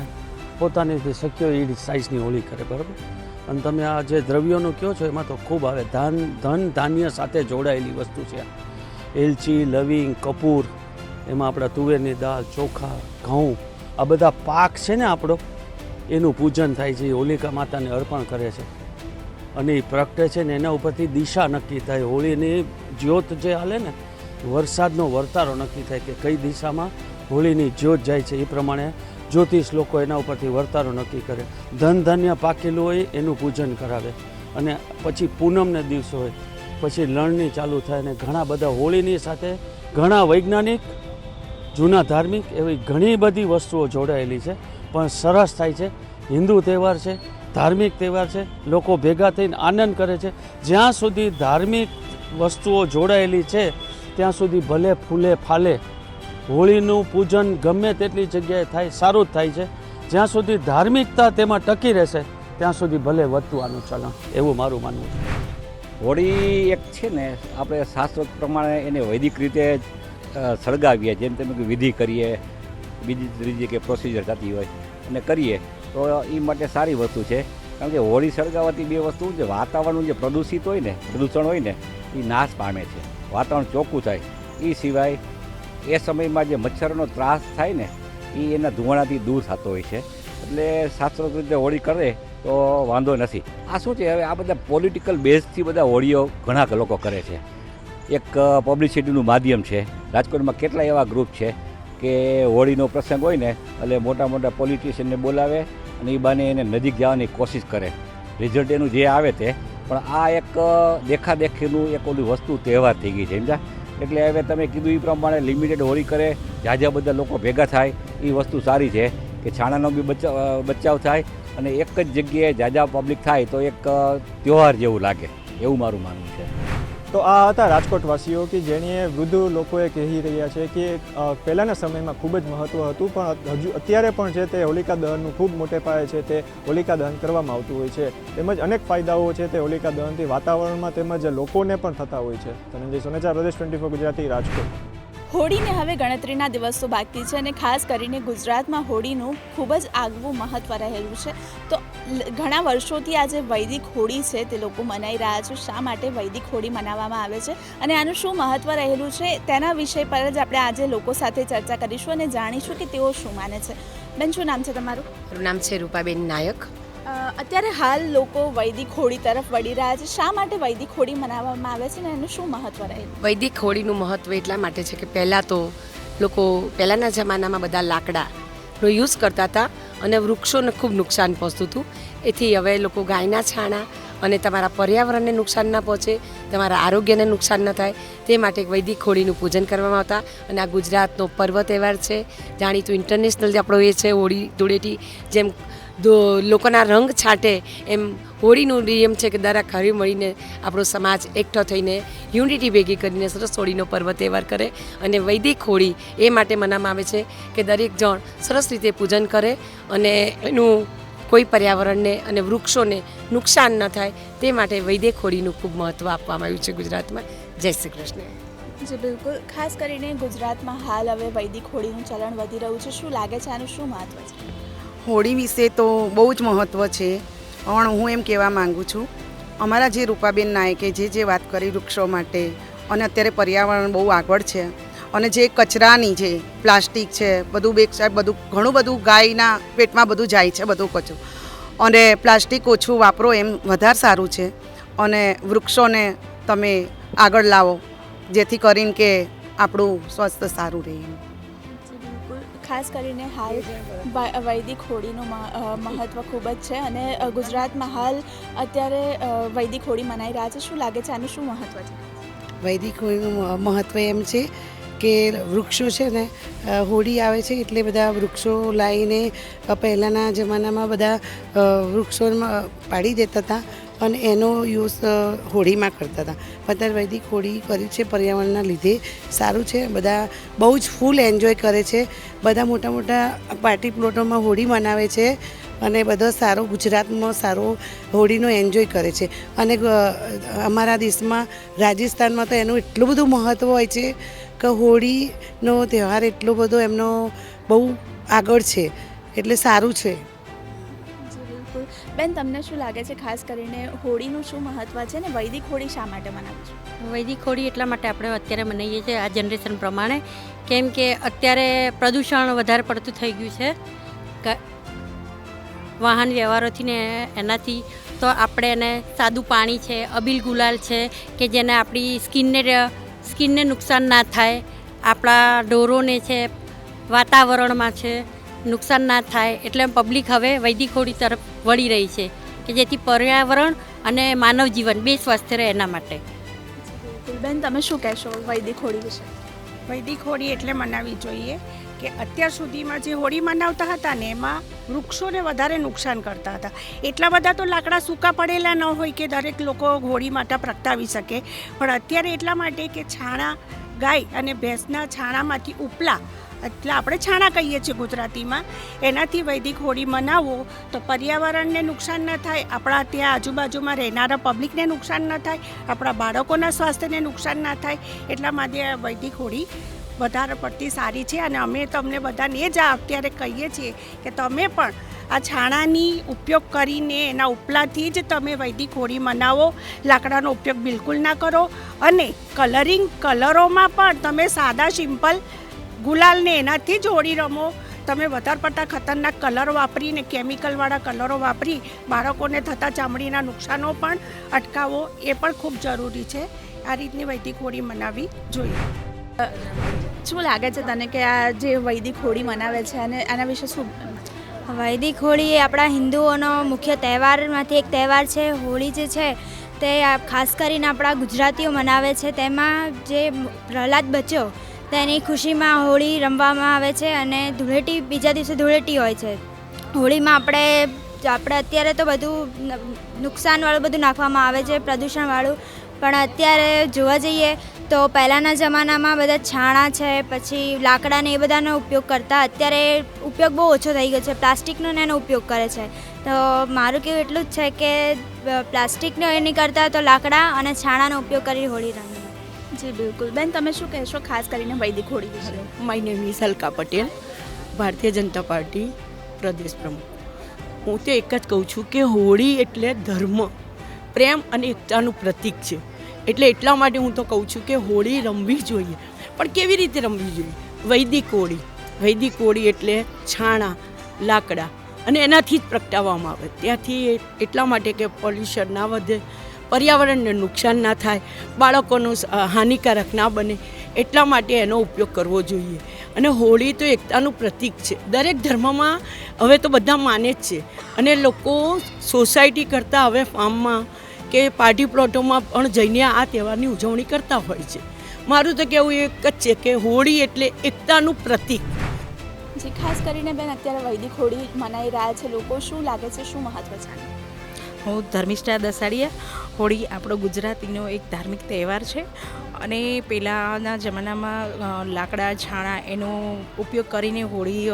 પોતાની શક્ય એ સાઇઝની હોળી કરે, બરાબર. અને તમે આ જે દ્રવ્યોનું કહો છો એમાં તો ખૂબ આવે. ધન ધાન્ય સાથે જોડાયેલી વસ્તુ છે. એલચી, લવિંગ, કપૂર, એમાં આપણા તુવેરની દાળ, ચોખા, ઘઉં, આ બધા પાક છે ને આપણો, એનું પૂજન થાય છે. એ હોલિકા માતાને અર્પણ કરે છે અને એ પ્રગટે છે ને એના ઉપરથી દિશા નક્કી થાય. હોળીની જ્યોત જે હાલે ને, વરસાદનો વર્તારો નક્કી થાય કે કઈ દિશામાં હોળીની જ્યોત જાય છે. એ પ્રમાણે જ્યોતિષ લોકો એના ઉપરથી વર્તારો નક્કી કરે. ધન ધાન્ય પાકેલું હોય એનું પૂજન કરાવે અને પછી પૂનમને દિવસો હોય પછી લણણી ચાલુ થાય. અને ઘણા બધા હોળીની સાથે ઘણા વૈજ્ઞાનિક, જૂના ધાર્મિક એવી ઘણી બધી વસ્તુઓ જોડાયેલી છે, પણ સરસ થાય છે. હિન્દુ તહેવાર છે, ધાર્મિક તહેવાર છે, લોકો ભેગા થઈને આનંદ કરે છે. જ્યાં સુધી ધાર્મિક વસ્તુઓ જોડાયેલી છે ત્યાં સુધી ભલે ફૂલે ફાલે, હોળીનું પૂજન ગમે તેટલી જગ્યાએ થાય સારું જ થાય છે. જ્યાં સુધી ધાર્મિકતા તેમાં ટકી રહેશે ત્યાં સુધી ભલે વધતું આનું ચલણ, એવું મારું માનવું છે.
હોળી એક છે ને, આપણે શાસ્ત્રો પ્રમાણે એને વૈદિક રીતે સળગાવીએ, જેમ તમે વિધિ કરીએ, બીજી ત્રીજી કે પ્રોસિજર થતી હોય અને કરીએ તો એ માટે સારી વસ્તુ છે. કારણ કે હોળી સળગાવવાથી બે વસ્તુ છે, વાતાવરણનું જે પ્રદૂષિત હોય ને, પ્રદૂષણ હોય ને, એ નાશ પામે છે, વાતાવરણ ચોખ્ખું થાય. એ સિવાય એ સમયમાં જે મચ્છરનો ત્રાસ થાય ને, એ એના ધુમાડાથી દૂર થતો હોય છે. એટલે શાસ્ત્રોક્ત રીતે હોળી કરે તો વાંધો નથી. આ શું છે, હવે આ બધા પોલિટિકલ બેઝથી બધા હોળીઓ ઘણા લોકો કરે છે. એક પબ્લિસિટીનું માધ્યમ છે. રાજકોટમાં કેટલા એવા ગ્રુપ છે કે હોળીનો પ્રસંગ હોય ને એટલે મોટા મોટા પોલિટિશિયનને બોલાવે અને એ બાને એને નજીક જવાની કોશિશ કરે. રિઝલ્ટ એનું જે આવે તે, પણ આ એક દેખાદેખીનું એક ઓલી વસ્તુ તહેવાર થઈ ગઈ છે, સમજા. એટલે હવે તમે કીધું એ પ્રમાણે લિમિટેડ હોળી કરે, જ્યાં બધા લોકો ભેગા થાય, એ વસ્તુ સારી છે કે છાણાનો બી બચાવ થાય અને એક જ જગ્યાએ જાજા પબ્લિક થાય તો એક તહેવાર જેવું લાગે, એવું મારું માનવું છે.
તો આ હતા રાજકોટવાસીઓ કે જેણે વૃદ્ધ લોકોએ કહી રહ્યા છે કે પહેલાંના સમયમાં ખૂબ જ મહત્ત્વ હતું, પણ હજુ અત્યારે પણ છે તે હોલિકા દહનનું ખૂબ મોટે પાયે છે તે હોલિકા દહન કરવામાં આવતું હોય છે. તેમજ અનેક ફાયદાઓ છે તે હોલિકા દહનથી વાતાવરણમાં તેમજ લોકોને પણ થતા હોય છે. ધનંજય સોનેચા, પ્રદેશ 24 ગુજરાતી, રાજકોટ.
હોળીને હવે ગણતરીના દિવસો બાકી છે અને ખાસ કરીને ગુજરાતમાં હોળીનું ખૂબ જ આગવું મહત્ત્વ રહેલું છે. તો ઘણા વર્ષોથી આ જે વૈદિક હોળી છે તે લોકો મનાઈ રહ્યા છે. શા માટે વૈદિક હોળી મનાવવામાં આવે છે અને આનું શું મહત્ત્વ રહેલું છે તેના વિષય પર જ આપણે આજે લોકો સાથે ચર્ચા કરીશું અને જાણીશું કે તેઓ શું માને છે. બેન, શું નામ છે તમારું?
મારું નામ છે રૂપાબેન નાયક.
અત્યારે હાલ લોકો વૈદિક હોળી તરફ વળી રહ્યા છે. શા માટે વૈદિક હોળી મનાવવામાં આવે છે અને એનું શું મહત્વ રહેલું?
વૈદિક હોળીનું મહત્ત્વ એટલા માટે છે કે પહેલાં તો લોકો પહેલાંના જમાનામાં બધા લાકડાનો યુઝ કરતા હતા અને વૃક્ષોને ખૂબ નુકસાન પહોંચતું હતું. એથી હવે લોકો ગાયના છાણા અને તમારા પર્યાવરણને નુકસાન ન પહોંચે, તમારા આરોગ્યને નુકસાન ન થાય તે માટે વૈદિક હોળીનું પૂજન કરવામાં આવતા. અને આ ગુજરાતનો પર્વ તહેવાર છે, જાણીતું ઇન્ટરનેશનલ આપણો એ છે હોળી ધૂળેટી. જેમ લોકોના રંગ છાંટે એમ હોળીનું નિયમ છે કે દરેક હળી મળીને આપણો સમાજ એકઠો થઈને યુનિટી ભેગી કરીને સરસ હોળીનો પર્વ તહેવાર કરે. અને વૈદિક હોળી એ માટે મનાવવામાં આવે છે કે દરેક જણ સરસ રીતે પૂજન કરે અને એનું કોઈ પર્યાવરણને અને વૃક્ષોને નુકસાન ન થાય તે માટે વૈદિક હોળીનું ખૂબ મહત્ત્વ આપવામાં આવ્યું છે ગુજરાતમાં. જય શ્રી કૃષ્ણ.
જી બિલકુલ. ખાસ કરીને ગુજરાતમાં હાલ હવે વૈદિક હોળીનું ચલણ વધી રહ્યું છે. શું લાગે છે આનું શું મહત્ત્વ છે?
હોળી વિશે તો બહુ જ મહત્ત્વ છે, પણ હું એમ કહેવા માગું છું, અમારા જે રૂપાબેન નાયકે જે વાત કરી વૃક્ષો માટે, અને અત્યારે પર્યાવરણ બહુ આગળ છે અને જે કચરાની જે પ્લાસ્ટિક છે બધું બેકસાઈડ બધું ઘણું બધું ગાયના પેટમાં બધું જાય છે બધું કચરો, અને પ્લાસ્ટિક ઓછું વાપરો એમ વધારે સારું છે. અને વૃક્ષોને તમે આગળ લાવો, જેથી કરીને કે આપણું સ્વાસ્થ્ય સારું રહે.
બિલકુલ, ખાસ કરીને હાલ વૈદિક હોળીનું મહત્ત્વ ખૂબ જ છે અને ગુજરાતમાં હાલ અત્યારે વૈદિક હોળી મનાઈ રહ્યા છે. શું લાગે છે આનું શું મહત્ત્વ છે?
વૈદિક હોળીનું મહત્ત્વ એમ છે કે વૃક્ષો છે ને, હોળી આવે છે એટલે બધા વૃક્ષો લાવીને પહેલાંના જમાનામાં બધા વૃક્ષોમાં પાડી દેતા હતા અને એનો યુઝ હોળીમાં કરતા હતા. અત્યારે વૈદિક હોળી કર્યું છે પર્યાવરણના લીધે સારું છે. બધા બહુ જ ફૂલ એન્જોય કરે છે. બધા મોટા મોટા પાર્ટી પ્લોટોમાં હોળી મનાવે છે અને બધો સારો ગુજરાતમાં સારો હોળીનો એન્જોય કરે છે. અને અમારા દેશમાં રાજસ્થાનમાં તો એનું એટલું બધું મહત્ત્વ હોય છે કે હોળીનો તહેવાર એટલો બધો એમનો બહુ આગળ છે, એટલે સારું છે.
બિલકુલ. બેન, તમને શું લાગે છે ખાસ કરીને હોળીનું શું મહત્ત્વ છે ને વૈદિક હોળી શા માટે મનાવે છે?
વૈદિક હોળી એટલા માટે આપણે અત્યારે મનાવીએ છીએ આ જનરેશન પ્રમાણે, કેમ કે અત્યારે પ્રદૂષણ વધારે પડતું થઈ ગયું છે વાહન વ્યવહારોથી ને એનાથી. તો આપણે એને સાદું પાણી છે, અબીલ ગુલાલ છે કે જેને આપણી સ્કિનને નુકસાન ના થાય, આપણા ઢોરોને છે, વાતાવરણમાં છે નુકસાન ના થાય, એટલે પબ્લિક હવે વૈદિક હોળી તરફ વળી રહી છે કે જેથી પર્યાવરણ અને માનવ જીવન બે સ્વસ્થ રહે એના માટે.
બેન, તમે શું કહેશો વૈદિક હોળી વિશે?
વૈદિક હોળી એટલે મનાવવી જોઈએ કે અત્યાર સુધીમાં જે હોળી મનાવતા હતા ને એમાં વૃક્ષોને વધારે નુકસાન કરતા હતા. એટલા બધા તો લાકડા સૂકા પડેલા ન હોય કે દરેક લોકો હોળી માટે પ્રગટાવી શકે, પણ અત્યારે એટલા માટે કે છાણા, ગાય અને ભેંસના છાણામાંથી ઉપલા, એટલે આપણે છાણા કહીએ છીએ ગુજરાતીમાં, એનાથી વૈદિક હોળી મનાવો તો પર્યાવરણને નુકસાન ન થાય, આપણા ત્યાં આજુબાજુમાં રહેનારા પબ્લિકને નુકસાન ન થાય, આપણા બાળકોના સ્વાસ્થ્યને નુકસાન ના થાય. એટલા માટે વૈદિક હોળી વધારે પડતી સારી છે. અને અમે તમને બધાને જ અત્યારે કહીએ છીએ કે તમે પણ આ છાણાની ઉપયોગ કરીને એના ઉપલાથી જ તમે વૈદિક હોળી મનાવો. લાકડાનો ઉપયોગ બિલકુલ ના કરો. અને કલરોમાં પણ તમે સાદા સિમ્પલ ગુલાલને એનાથી જ હોળી રમો. તમે વધારે પડતા ખતરનાક કલરો વાપરીને કેમિકલવાળા કલરો વાપરી બાળકોને થતા ચામડીના નુકસાનો પણ અટકાવો, એ પણ ખૂબ જરૂરી છે. આ રીતની વૈદિક હોળી મનાવવી જોઈએ.
શું લાગે છે તને કે આ જે વૈદિક હોળી મનાવે છે અને આના વિશે શું?
વૈદિક હોળી એ આપણા હિન્દુઓનો મુખ્ય તહેવારમાંથી એક તહેવાર છે. હોળી જે છે તે ખાસ કરીને આપણા ગુજરાતીઓ મનાવે છે. તેમાં જે પ્રહલાદ બચ્યો તેની ખુશીમાં હોળી રમવામાં આવે છે અને ધૂળેટી, બીજા દિવસે ધૂળેટી હોય છે. હોળીમાં આપણે અત્યારે તો બધું નુકસાનવાળું બધું નાખવામાં આવે છે, પ્રદૂષણવાળું, પણ અત્યારે જોવા જઈએ તો પહેલાંના જમાનામાં બધા છાણા છે, પછી લાકડાને એ બધાનો ઉપયોગ કરતા. અત્યારે ઉપયોગ બહુ ઓછો થઈ ગયો છે, પ્લાસ્ટિકનો એનો ઉપયોગ કરે છે. તો મારું કહેવું એટલું જ છે કે પ્લાસ્ટિકનો એ નહીં કરતા તો લાકડા અને છાણાનો ઉપયોગ કરી હોળી રમીએ.
જી બિલકુલ. બેન, તમે શું કહેશો ખાસ કરીને વૈદિક હોળી વિશે?
My name is Alka Patel, Bharatiya Janata party પ્રદેશ પ્રમુખ. હું તો એક જ કહું છું કે હોળી એટલે ધર્મ, પ્રેમ અને એકતાનું પ્રતીક છે. એટલે એટલા માટે હું તો કહું છું કે હોળી રમવી જોઈએ. પણ કેવી રીતે રમવી જોઈએ? વૈદિક હોળી. વૈદિક હોળી એટલે છાણા, લાકડા અને એનાથી જ પ્રગટાવવામાં આવે. ત્યાંથી એટલા માટે કે પોલ્યુશન ના વધે, પર્યાવરણને નુકસાન ના થાય, બાળકોનું હાનિકારક ના બને, એટલા માટે એનો ઉપયોગ કરવો જોઈએ. અને હોળી તો એકતાનું પ્રતીક છે. દરેક ધર્મમાં હવે તો બધા માને જ છે. અને લોકો સોસાયટી કરતાં હવે ફાર્મમાં કે પાર્ટી પ્લોટોમાં પણ જઈને આ તહેવારની ઉજવણી કરતા હોય છે. મારું તો કહેવું એક જ છે કે હોળી એટલે એકતાનું પ્રતીક.
જી, ખાસ કરીને બેન અત્યારે વૈદિક હોળી મનાઈ રહ્યા છે લોકો, શું લાગે છે શું મહત્વ છે?
હું ધર્મિષ્ઠા દસાડીયા. હોળી આપણો ગુજરાતીનો એક ધાર્મિક તહેવાર છે અને પહેલાંના જમાનામાં લાકડા, છાણા એનો ઉપયોગ કરીને હોળી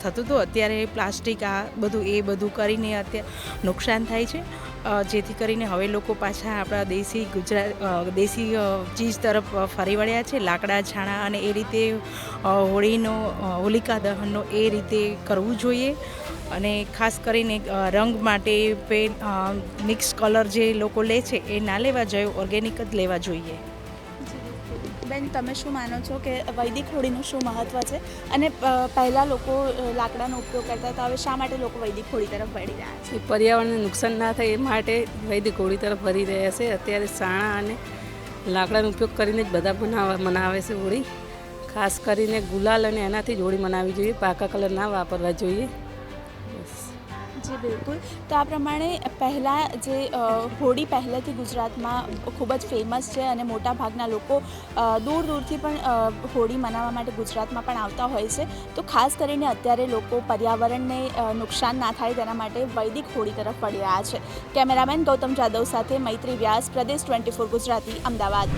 થતું હતું. અત્યારે પ્લાસ્ટિક આ બધું કરીને અત્યારે નુકસાન થાય છે, જેથી કરીને હવે લોકો પાછા આપણા દેશી ચીજ તરફ ફરી વળ્યા છે. લાકડા, છાણા અને એ રીતે હોલિકા દહનનો એ રીતે કરવું જોઈએ. અને ખાસ કરીને રંગ માટે મિક્સ કલર જે લોકો લે છે એ ના લેવા જોઈએ, ઓર્ગેનિક જ લેવા જોઈએ.
બેન, તમે શું માનો છો કે વૈદિક હોળીનું શું મહત્ત્વ છે અને પહેલાં લોકો લાકડાનો ઉપયોગ કરતા હતા, હવે શા માટે લોકો વૈદિક હોળી તરફ વળી રહ્યા છે?
પર્યાવરણને નુકસાન ના થાય એ માટે વૈદિક હોળી તરફ વળી રહ્યા છે. અત્યારે સાણા અને લાકડાનો ઉપયોગ કરીને જ બધા મનાવે છે હોળી. ખાસ કરીને ગુલાલ અને એનાથી જ હોળી મનાવવી જોઈએ, પાકા કલર ના વાપરવા જોઈએ.
જી બિલકુલ. તો આ પ્રમાણે પહેલાં જે હોળી પહેલેથી ગુજરાતમાં ખૂબ જ ફેમસ છે અને મોટાભાગના લોકો દૂર દૂરથી પણ હોળી મનાવવા માટે ગુજરાતમાં પણ આવતા હોય છે. તો ખાસ કરીને અત્યારે લોકો પર્યાવરણને નુકસાન ના થાય તેના માટે વૈદિક હોળી તરફ વળી રહ્યા છે. કેમેરામેન ગૌતમ જાદવ સાથે મૈત્રી વ્યાસ, પ્રદેશ 24 ગુજરાતી, અમદાવાદ.